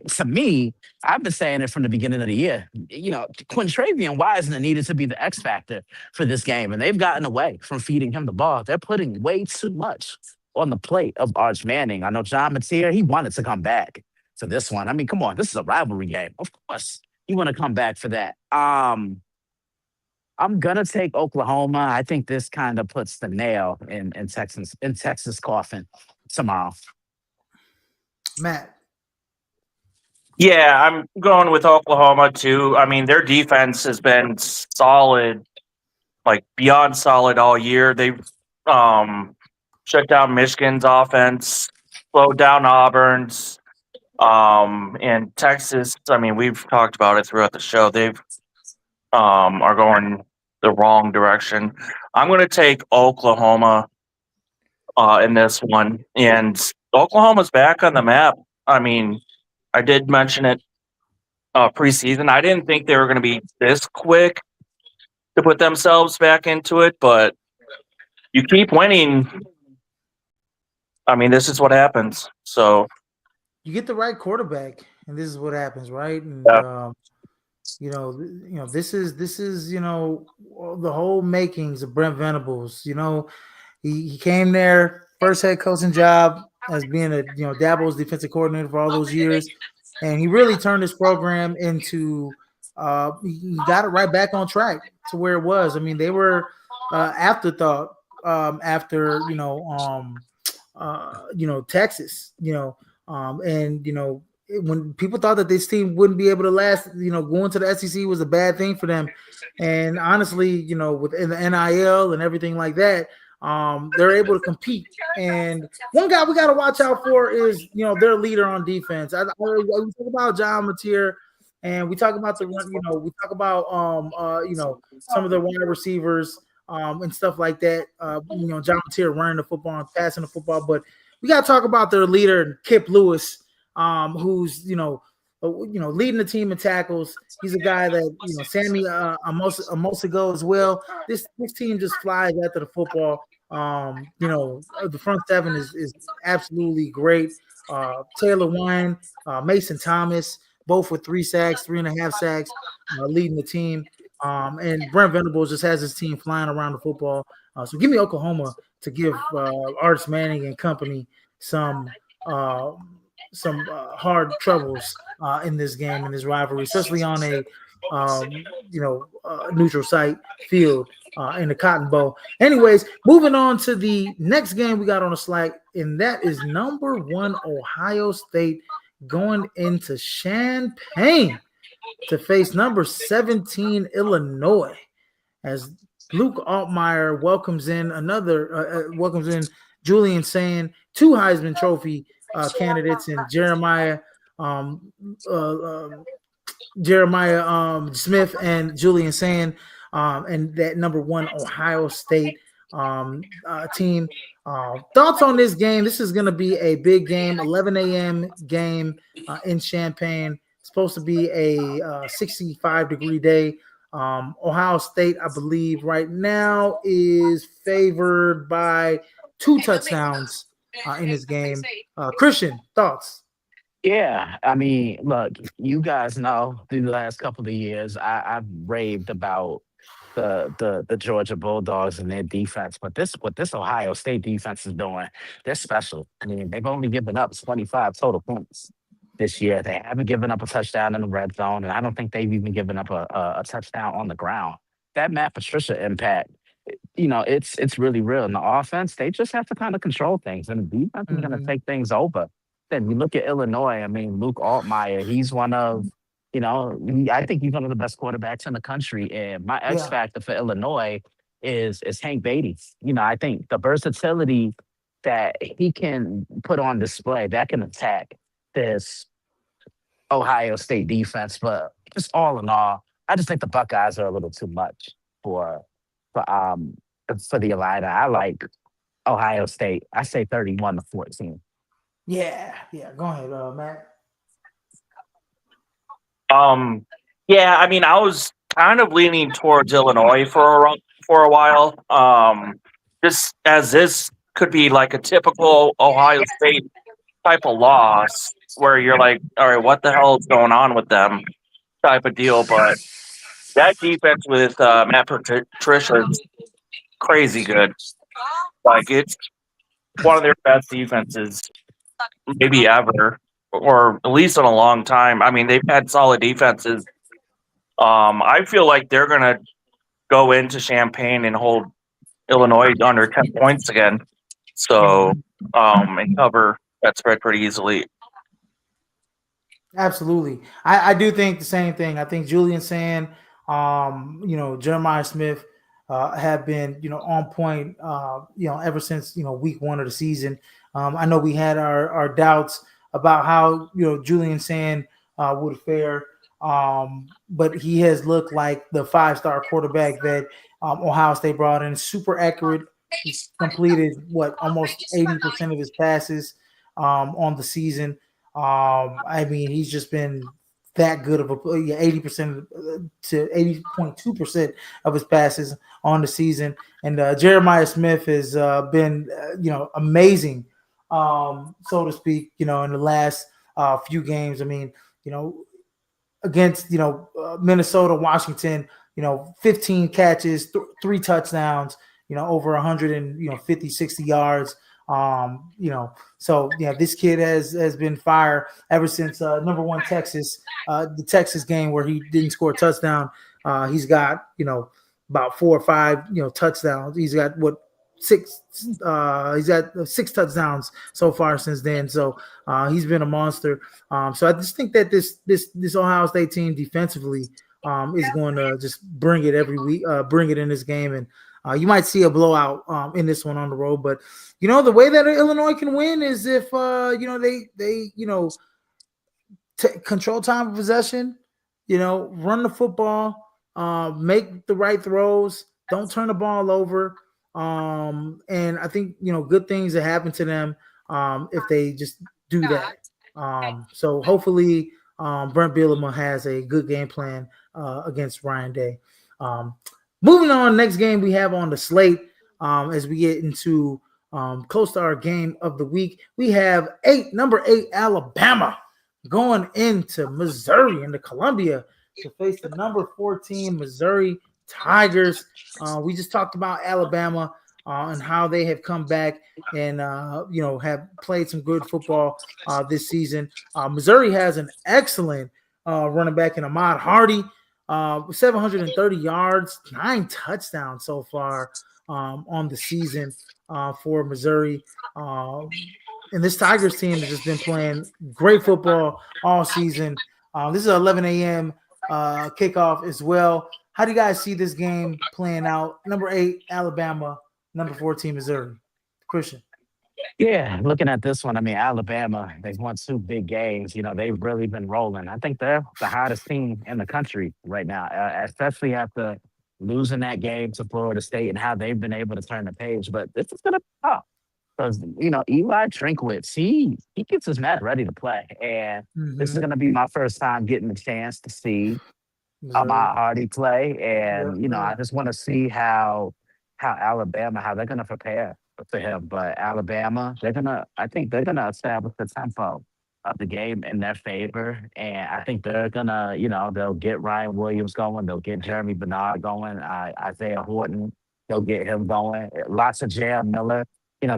to me, I've been saying it from the beginning of the year. Quintravian Wiseman needed to be the X factor for this game, and they've gotten away from feeding him the ball. They're putting way too much on the plate of Arch Manning. I know John Mateer, he wanted to come back to this one. I mean, come on, this is a rivalry game. Of course, you want to come back for that. I'm gonna take Oklahoma. I think this kind of puts the nail in Texas coffin tomorrow. Matt. Yeah, I'm going with Oklahoma too. I mean, their defense has been solid, like beyond solid all year. They've shut down Michigan's offense, slowed down Auburn's. And Texas, I mean, we've talked about it throughout the show. They've are going the wrong direction. I'm going to take Oklahoma in this one, and Oklahoma's back on the map. I mean, I did mention it preseason. I didn't think they were going to be this quick to put themselves back into it, but you keep winning. I mean, this is what happens. So, You get the right quarterback, and this is what happens, right? And yeah. This is the whole makings of Brent Venables. He came there, first head coaching job as being a Dabo's defensive coordinator for all those years, and he really turned his program into. He got it right back on track to where it was. I mean, they were afterthought after Texas, and when people thought that this team wouldn't be able to last, going to the SEC was a bad thing for them. And honestly, within the NIL and everything like that, they're able to compete. And one guy we got to watch out for is, their leader on defense. We talk about John Mateer, and we talk about we talk about, some of the wide receivers and stuff like that. John Mateer running the football and passing the football, but we got to talk about their leader, Kip Lewis, who's leading the team in tackles. He's a guy that Sammy Amosa go as well. This team just flies after the football. The front seven is absolutely great. Taylor Wine, Mason Thomas, both with 3 sacks, 3.5 sacks, leading the team. And Brent Venables just has his team flying around the football. So give me Oklahoma to give Arch Manning and company some hard troubles in this game, in this rivalry, especially on a neutral site field in the Cotton Bowl. Anyways, moving on to the next game we got on the slide, and that is number 1 Ohio State going into Champaign to face number 17 Illinois, as Luke Altmaier welcomes in Julian Sand, 2 Heisman Trophy candidates, and Jeremiah Smith and Julian Sand, and that number 1 Ohio State team. Thoughts on this game? This is going to be a big game, 11 a.m. game in Champaign. It's supposed to be a 65-degree day. Ohio State, I believe, right now is favored by 2 touchdowns in this game. Christian, thoughts? Yeah, I mean, look, you guys know through the last couple of years, I've raved about the Georgia Bulldogs and their defense, but what this Ohio State defense is doing, they're special. I mean, they've only given up 25 total points this year. They haven't given up a touchdown in the red zone, and I don't think they've even given up a touchdown on the ground. That Matt Patricia impact, it's really real. In the offense, they just have to kind of control things, and the defense is going to take things over. Then you look at Illinois. I mean, Luke Altmaier, he's one of, I think he's one of the best quarterbacks in the country. And my X factor for Illinois is Hank Beatty. I think the versatility that he can put on display, that can attack this Ohio State defense. But just all in all, I just think the Buckeyes are a little too much for the Illini. Ohio State. I say 31-14. Yeah. Go ahead, Matt. Um, yeah, I mean, I was kind of leaning towards Illinois for a while. Just as this could be like a typical Ohio State type of loss, where you're like, all right, what the hell is going on with them, type of deal. But that defense with Matt Patricia is crazy good. Like it's one of their best defenses, maybe ever, or at least in a long time. I mean, they've had solid defenses. I feel like they're gonna go into Champaign and hold Illinois under 10 points again. So, Mhm. and cover that spread pretty easily. Absolutely. I do think the same thing. I think Julian Sand, Jeremiah Smith have been, on point, ever since, week one of the season. I know we had our doubts about how, Julian Sand would fare. But he has looked like the 5-star quarterback that Ohio State brought in. Super accurate. He's completed almost 80% of his passes on the season. I mean, he's just been that good of a 80% to 80.2% of his passes on the season. And Jeremiah Smith has been, amazing, so to speak, in the last few games. I mean, you know, against Minnesota, Washington, 15 catches, 3 touchdowns, over 100 and 50, 60 yards. So yeah, this kid has been fire ever since number one Texas, the Texas game where he didn't score a touchdown. He's got about 4 or 5 touchdowns. He's got six. He's got 6 touchdowns so far since then. So he's been a monster. So I just think that this Ohio State team defensively is going to just bring it every week, bring it in this game, and you might see a blowout in this one on the road. But the way that Illinois can win is if they control time of possession, run the football, make the right throws, don't turn the ball over. And I think, good things that happen to them if they just do that. So hopefully Brent Bielema has a good game plan against Ryan Day. Moving on, next game we have on the slate as we get into close to our game of the week. We have number 8 Alabama going into Missouri, into Columbia, to face the number 14 Missouri Tigers. We just talked about Alabama and how they have come back and have played some good football this season. Missouri has an excellent running back in Ahmad Hardy, 730 yards, 9 touchdowns so far on the season for Missouri. And this Tigers team has just been playing great football all season. This is an 11 a.m. Kickoff as well. How do you guys see this game playing out? Number 8, Alabama. Number 14, Missouri. Christian. Yeah, looking at this one, I mean, Alabama, they've won 2 big games. They've really been rolling. I think they're the hottest team in the country right now, especially after losing that game to Florida State and how they've been able to turn the page. But this is going to be tough because, Eli Trinkwitz, he gets his man ready to play. And this is going to be my first time getting the chance to see Missouri. Ahmad Hardy play. And, Yeah. I just want to see how Alabama, how they're gonna prepare for him. But Alabama, I think they're gonna establish the tempo of the game in their favor. And I think they're gonna, they'll get Ryan Williams going, they'll get Jeremy Bernard going, Isaiah Horton, they'll get him going. Lots of Jam Miller.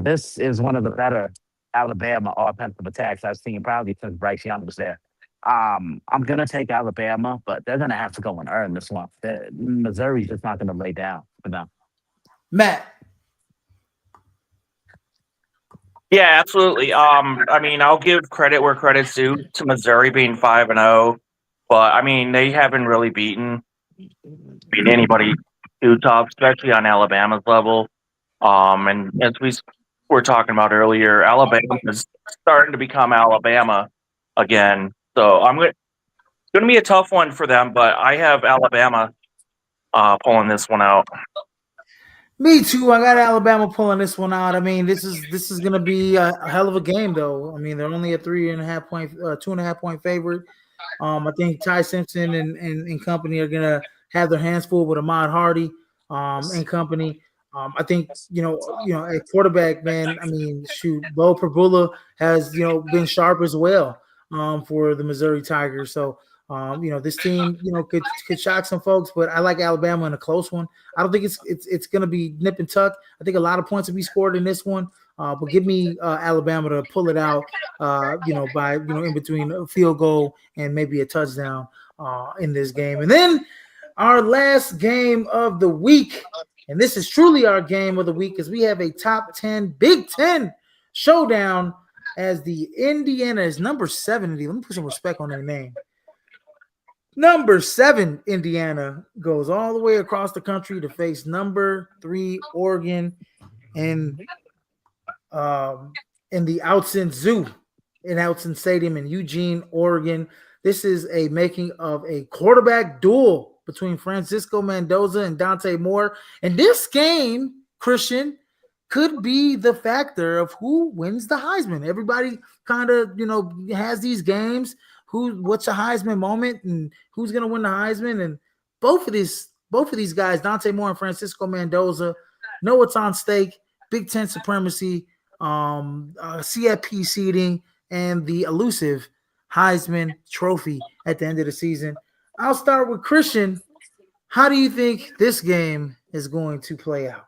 This is one of the better Alabama offensive attacks I've seen probably since Bryce Young was there. I'm gonna take Alabama, but they're gonna have to go and earn this one. Missouri's just not gonna lay down for them. Matt. Yeah, absolutely. I mean, I'll give credit where credit's due to Missouri being 5-0, but I mean, they haven't really beat anybody too tough, especially on Alabama's level. And as we were talking about earlier, Alabama is starting to become Alabama again. So it's going to be a tough one for them, but I have Alabama pulling this one out. Me too. I got Alabama pulling this one out. I mean, this is gonna be a hell of a game, though. I mean, they're only a 3.5 point, 2.5 point favorite. I think Ty Simpson and company are gonna have their hands full with Ahmad Hardy and company. I think at quarterback, man. I mean, shoot, Bo Prabula has been sharp as well for the Missouri Tigers. So this team could shock some folks, but I like Alabama in a close one. I don't think it's going to be nip and tuck. I think a lot of points will be scored in this one. But give me Alabama to pull it out, by in between a field goal and maybe a touchdown in this game. And then our last game of the week, and this is truly our game of the week, because we have a top 10 Big Ten showdown as the Indiana is number 70. Let me put some respect on their name. Number 7, Indiana, goes all the way across the country to face number 3, Oregon, and in the Outson Zoo in Outson Stadium in Eugene, Oregon. This is a making of a quarterback duel between Francisco Mendoza and Dante Moore. And this game, Christian, could be the factor of who wins the Heisman. Everybody kind of, has these games. What's a Heisman moment and who's going to win the Heisman? And both of these guys, Dante Moore and Francisco Mendoza, know what's on stake. Big Ten supremacy, CFP seeding, and the elusive Heisman Trophy at the end of the season. I'll start with Christian. How do you think this game is going to play out?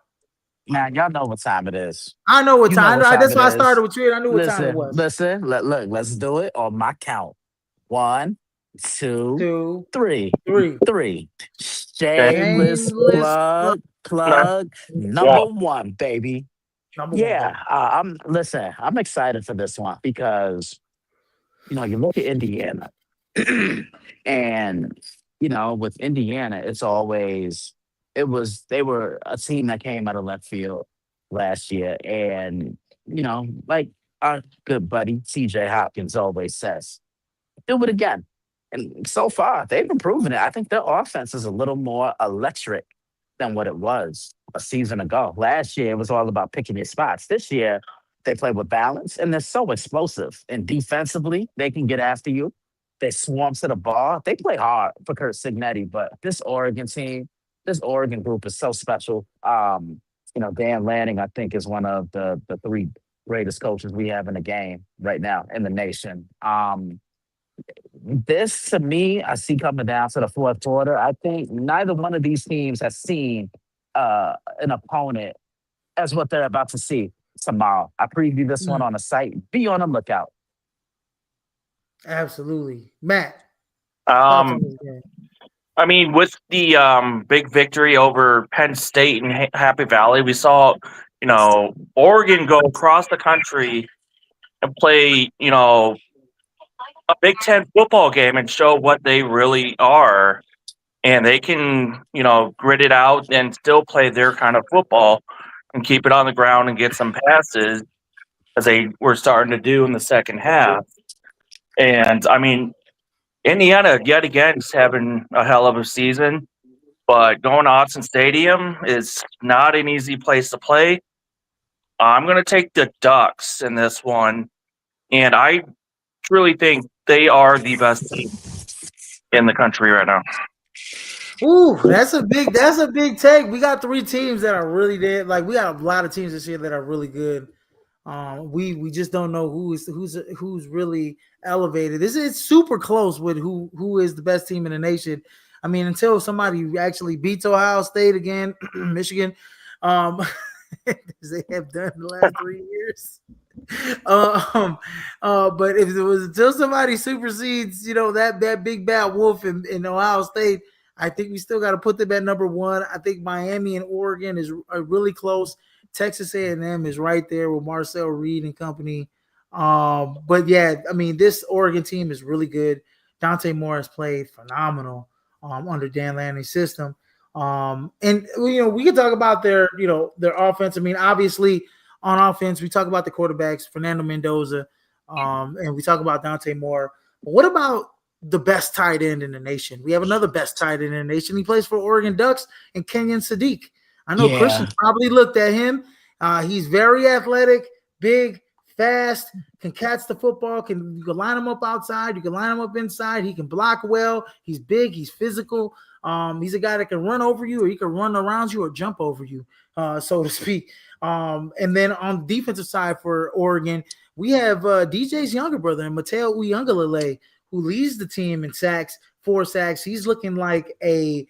Man, y'all know what time it is. I know what time. That's why I is. started with you. I knew what time it was. Look, let's do it on my count. 1, 2, 3. Shameless plug. Number 1, baby. I'm excited for this one because you look at Indiana and with Indiana, they were a team that came out of left field last year, and like our good buddy TJ Hopkins always says, do it again. And so far, they've been proving it. I think their offense is a little more electric than what it was a season ago. Last year, it was all about picking your spots. This year, they play with balance, and they're so explosive. And defensively, they can get after you. They swarm to the ball. They play hard for Kurt Signetti, but this Oregon team, this Oregon group is so special. Dan Lanning, I think, is one of the 3 greatest coaches we have in the game right now in the nation. This, to me, I see coming down to the fourth quarter. I think neither one of these teams has seen an opponent as what they're about to see tomorrow. I preview this one on the site. Be on the lookout. Absolutely. Matt. I mean, with the big victory over Penn State and Happy Valley, we saw, Oregon go across the country and play, a Big Ten football game and show what they really are. And they can, grit it out and still play their kind of football and keep it on the ground and get some passes, as they were starting to do in the second half. And, I mean, Indiana, yet again, is having a hell of a season. But going to Autzen Stadium is not an easy place to play. I'm going to take the Ducks in this one. And I truly think they are the best team in the country right now. Ooh, that's a big take. We got 3 teams that are really good. Like, we got a lot of teams this year that are really good. We just don't know who's really elevated. It's super close with who is the best team in the nation. I mean, until somebody actually beats Ohio State again, Michigan, as they have done the last 3 years. But if it was until somebody supersedes, that big bad wolf in Ohio State, I think we still got to put them at number 1. I think Miami and Oregon are really close. Texas A&M is right there with Marcel Reed and company. But yeah, I mean, this Oregon team is really good. Dante Moore has played phenomenal under Dan Lanning's system. And we can talk about their offense. I mean, obviously on offense, we talk about the quarterbacks, Fernando Mendoza, and we talk about Dante Moore. But what about the best tight end in the nation? We have another best tight end in the nation. He plays for Oregon Ducks and Kenyon Sadiq. I know Christian Yeah. probably looked at him. He's very athletic, big, fast, can catch the football. You can line him up outside, you can line him up inside. He can block well. He's big, he's physical. He's a guy that can run over you, or he can run around you, or jump over you, so to speak. And then on the defensive side for Oregon, we have DJ's younger brother, and Mateo Uyunglele, who leads the team in sacks, 4 sacks. He's looking like he's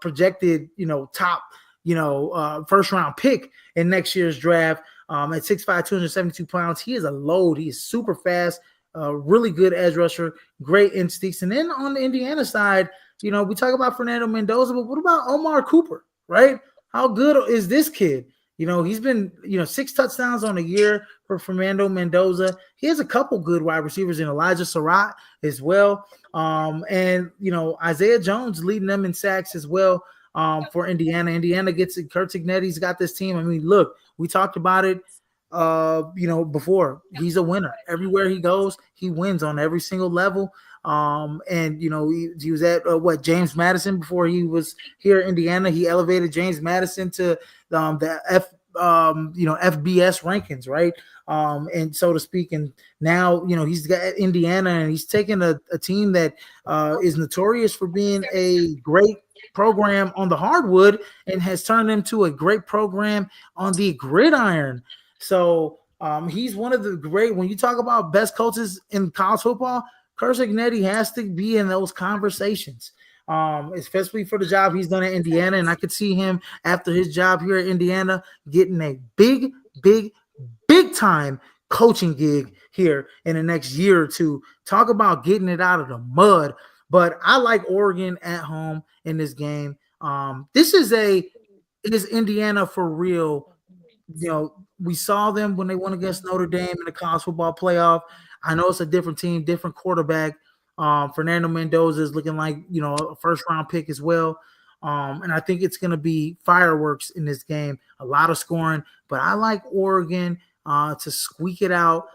projected, top, first round pick in next year's draft. At 6'5", 272 pounds. He is a load. He is super fast, really good edge rusher, great instincts. And then on the Indiana side, we talk about Fernando Mendoza, but what about Omar Cooper, right? How good is this kid? He's been, 6 touchdowns on a year for Fernando Mendoza. He has a couple good wide receivers in Elijah Surratt as well. And Isaiah Jones leading them in sacks as well. For Indiana. Indiana gets it. Kurt Ignetti's got this team. I mean, look, we talked about it, before. He's a winner. Everywhere he goes, he wins on every single level. And he was at James Madison before he was here in Indiana. He elevated James Madison to the FBS rankings, right? And so to speak. And now, he's got Indiana, and he's taken a team that is notorious for being a great program on the hardwood and has turned into a great program on the gridiron. So he's one of the great, when you talk about best coaches in college football, Kurt Ignetti has to be in those conversations, especially for the job he's done at Indiana. And I could see him after his job here at Indiana getting a big time coaching gig here in the next year or two. Talk about getting it out of the mud. But I like Oregon at home in this game. This is Indiana for real. We saw them when they went against Notre Dame in the college football playoff. I know it's a different team, different quarterback. Fernando Mendoza is looking like, a first-round pick as well. And I think it's going to be fireworks in this game, a lot of scoring. But I like Oregon to squeak it out.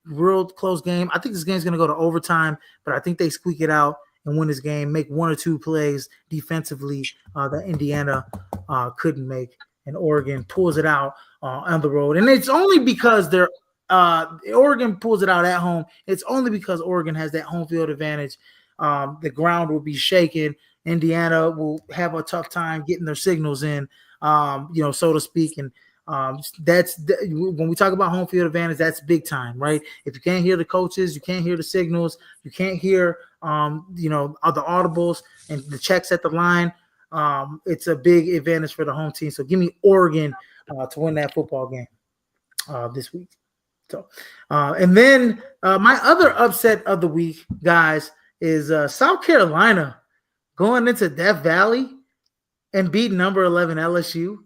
Real close game. I think this game's going to go to overtime, but I think they squeak it out and win this game, make 1 or 2 plays defensively that Indiana couldn't make, and Oregon pulls it out on the road. And it's only because Oregon pulls it out at home. It's only because Oregon has that home field advantage. The ground will be shaken. Indiana will have a tough time getting their signals in, so to speak. And when we talk about home field advantage, that's big time, right? If you can't hear the coaches, you can't hear the signals, you can't hear, the audibles and the checks at the line. It's a big advantage for the home team. So give me Oregon to win that football game this week. So, and then my other upset of the week, guys, is South Carolina going into Death Valley and beat number 11 LSU.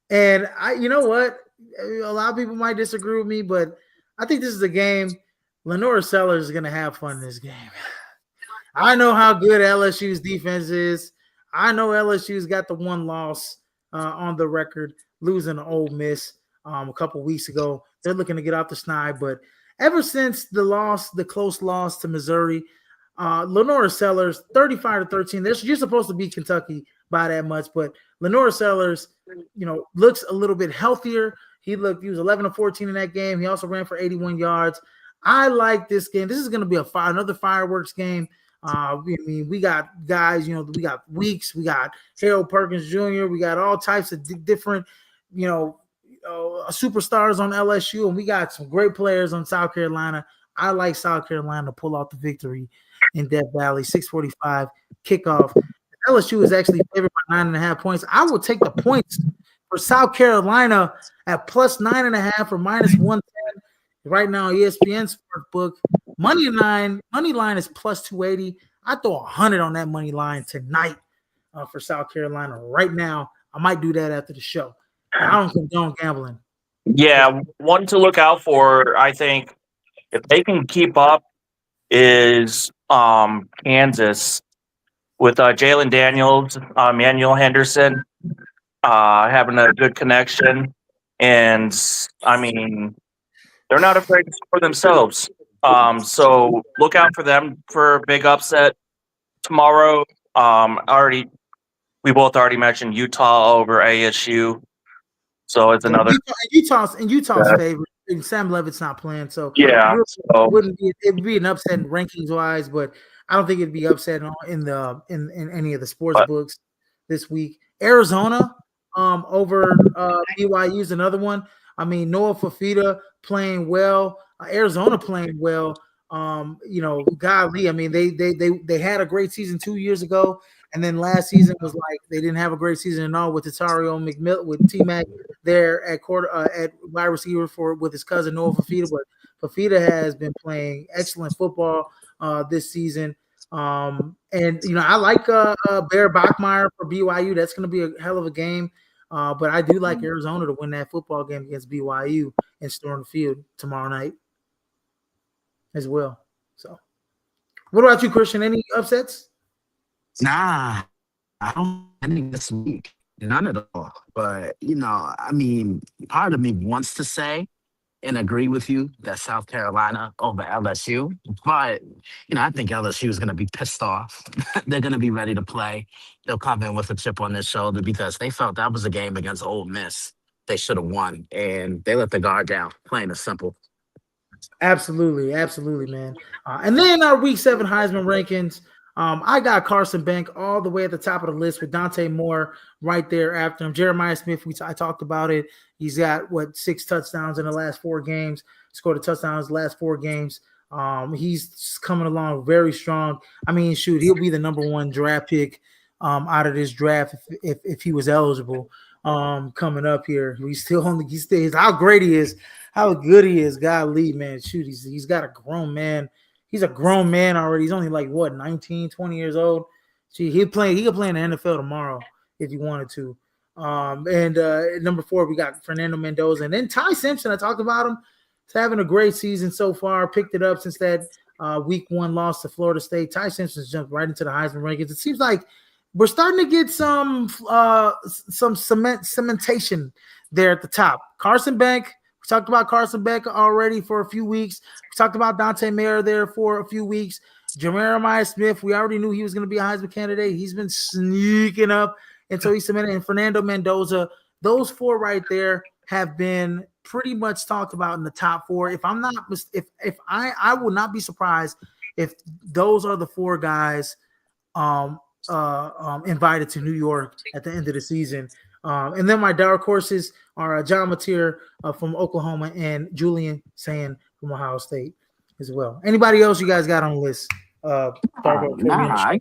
And you know what? A lot of people might disagree with me, but I think this is a game. Lenora Sellers is going to have fun in this game. I know how good LSU's defense is. I know LSU's got the one loss on the record, losing to Ole Miss a couple weeks ago. They're looking to get off the snide, but ever since the close loss to Missouri, Lenora Sellers, 35-13. You're supposed to beat Kentucky by that much, but Lenora Sellers, looks a little bit healthier. He was 11-14 in that game. He also ran for 81 yards. I like this game. This is going to be another fireworks game. We got guys, we got Weeks, we got Harold Perkins Jr., we got all types of different, superstars on LSU, and we got some great players on South Carolina. I like South Carolina to pull out the victory in Death Valley. 6:45 kickoff. LSU is actually favored by 9.5 points. I will take the points for South Carolina at plus 9.5 or minus 110 right now. ESPN Sportsbook money line is plus 280. I throw 100 on that money line tonight for South Carolina right now. I might do that after the show. I don't condone gambling. Yeah, one to look out for, I think, if they can keep up, is Kansas with Jalen Daniels, Manuel Henderson having a good connection. And, I mean, they're not afraid to score themselves. So look out for them for a big upset tomorrow. Already we both already mentioned Utah over ASU, so it's Yeah, another. Utah's Uh, favorite. And Sam Levitt's not playing, so yeah, really so it would be an upset in rankings wise, but I don't think it'd be upset in any of the sports but books this week. Arizona over BYU is another one. I mean, Noah Fafita playing well, Arizona playing well. Golly, I mean, they had a great season 2 years ago, and then last season was like they didn't have a great season at all with Tatario McMillan with T Mac there at wide receiver for with his cousin Noah Fafita, but Fafita has been playing excellent football this season. And I like Bear Bachmeyer for BYU. That's going to be a hell of a game. But I do like Arizona to win that football game against BYU and storm the field tomorrow night as well. So, what about you, Christian? Any upsets? Nah, I don't think this week. None at all. But, I mean, part of me wants to say and agree with you that South Carolina over LSU. But, I think LSU is going to be pissed off. They're going to be ready to play. They'll come in with a chip on their shoulder because they felt that was a game against Ole Miss they should have won. And they let the guard down, plain and simple. Absolutely, absolutely, man. And then our Week 7 Heisman rankings. I got Carson Bank all the way at the top of the list with Dante Moore right there after him. Jeremiah Smith, I talked about it. He's got 6 touchdowns in the last 4 games. Scored a touchdown in his last 4 games. He's coming along very strong. I mean, shoot, he'll be the number 1 draft pick out of this draft if he was eligible coming up here. He's how great he is. How good he is, golly, man. Shoot, he's got a grown man. He's a grown man already. He's only like 19, 20 years old. Gee, he could play in the NFL tomorrow if he wanted to. And number 4, we got Fernando Mendoza. And then Ty Simpson, I talked about him. He's having a great season so far. Picked it up since that week 1 loss to Florida State. Ty Simpson's jumped right into the Heisman rankings. It seems like we're starting to get some cementation there at the top. Carson Bank. We talked about Carson Beck already for a few weeks. We talked about Dante Mayer there for a few weeks. Jeremiah Smith, we already knew he was going to be a Heisman candidate. He's been sneaking up until he's submitted. And Fernando Mendoza, those 4 right there have been pretty much talked about in the top 4. If I'm not, if I will not be surprised if those are the 4 guys invited to New York at the end of the season. And then my dark horses are John Mateer from Oklahoma and Julian Sand from Ohio State as well. Anybody else you guys got on the list? I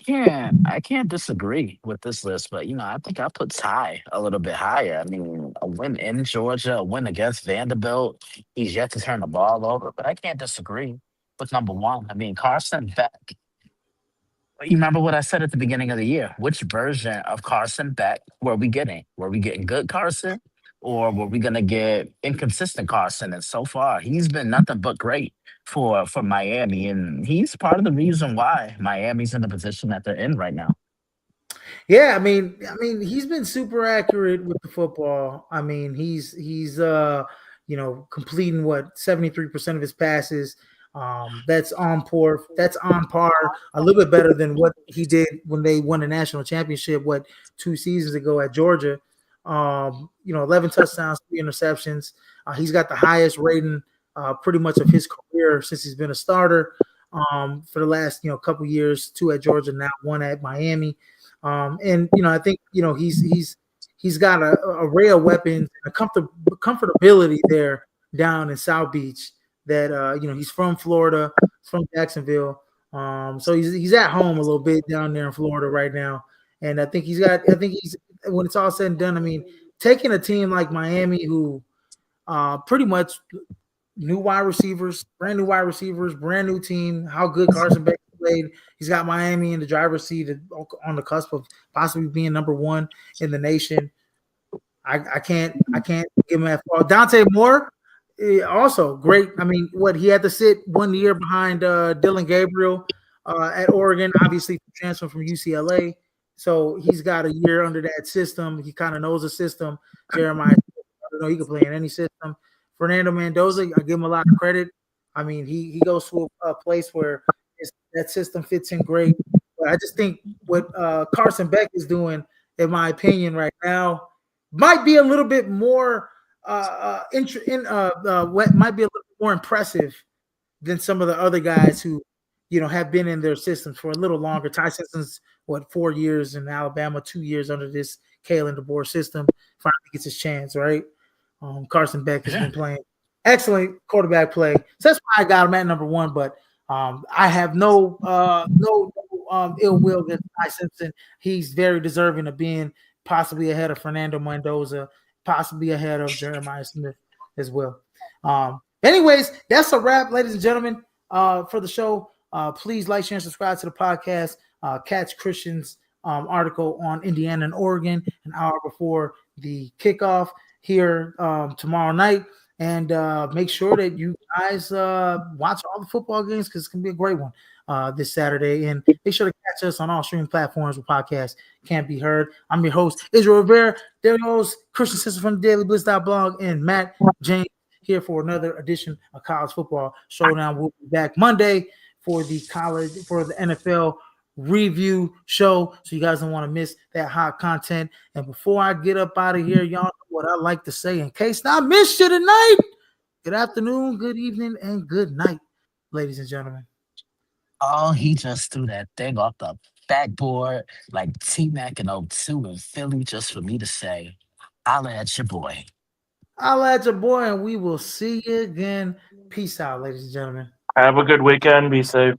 can't disagree with this list, but I think I put Ty a little bit higher. I mean, a win in Georgia, a win against Vanderbilt. He's yet to turn the ball over, but I can't disagree with number 1. I mean, Carson Beck. You remember what I said at the beginning of the year? Which version of Carson Beck were we getting? Were we getting good Carson, or were we gonna get inconsistent Carson? And so far, he's been nothing but great for Miami, and he's part of the reason why Miami's in the position that they're in right now. Yeah, I mean, he's been super accurate with the football. I mean, he's completing 73% of his passes. That's on par a little bit better than what he did when they won the national championship 2 seasons ago at Georgia. 11 touchdowns, 3 interceptions. He's got the highest rating pretty much of his career since he's been a starter for the last couple years, 2 at Georgia, now 1 at Miami. And I think he's got a array of weapons and a comfortability there down in South Beach that he's from Florida, he's from Jacksonville. So he's at home a little bit down there in Florida right now. And I think he's when it's all said and done, I mean, taking a team like Miami who pretty much brand new wide receivers, brand new team, how good Carson Beck played. He's got Miami in the driver's seat on the cusp of possibly being number 1 in the nation. I can't give him that fall. Dante Moore, also great. I mean, he had to sit 1 year behind Dylan Gabriel at Oregon, obviously transfer from UCLA. So he's got a year under that system. He kind of knows the system. Jeremiah, I don't know, he can play in any system. Fernando Mendoza, I give him a lot of credit. I mean, he goes to a place where that system fits in great. But I just think what Carson Beck is doing in my opinion, right now. Might be a little bit more might be a little bit more impressive than some of the other guys who, have been in their systems for a little longer. Ty Simpson's 4 years in Alabama, 2 years under this Kalen DeBoer system. Finally gets his chance, right? Carson Beck has been playing excellent quarterback play. So that's why I got him at number one. But I have no ill will against Ty Simpson. He's very deserving of being possibly ahead of Fernando Mendoza, possibly ahead of Jeremiah Smith as well. Anyways, that's a wrap, ladies and gentlemen, for the show. Please like, share, and subscribe to the podcast. Catch Christian's article on Indiana and Oregon an hour before the kickoff here tomorrow night. And make sure that you guys watch all the football games because it's going to be a great one this Saturday. And make sure to catch us on all streaming platforms where podcasts can be heard. I'm your host, Israel Rivera. There goes Christian Sister from the Daily Blitz.blog and Matt James here for another edition of College Football Showdown. We'll be back Monday for the NFL review show, so you guys don't want to miss that hot content. And before I get up out of here, y'all know what I like to say in case I missed you tonight. Good afternoon, good evening, and good night, ladies and gentlemen. Oh, he just threw that thing off the backboard like T-Mac and 02 in Philly just for me to say, holla at your boy. Holla at your boy, and we will see you again. Peace out, ladies and gentlemen. Have a good weekend. Be safe.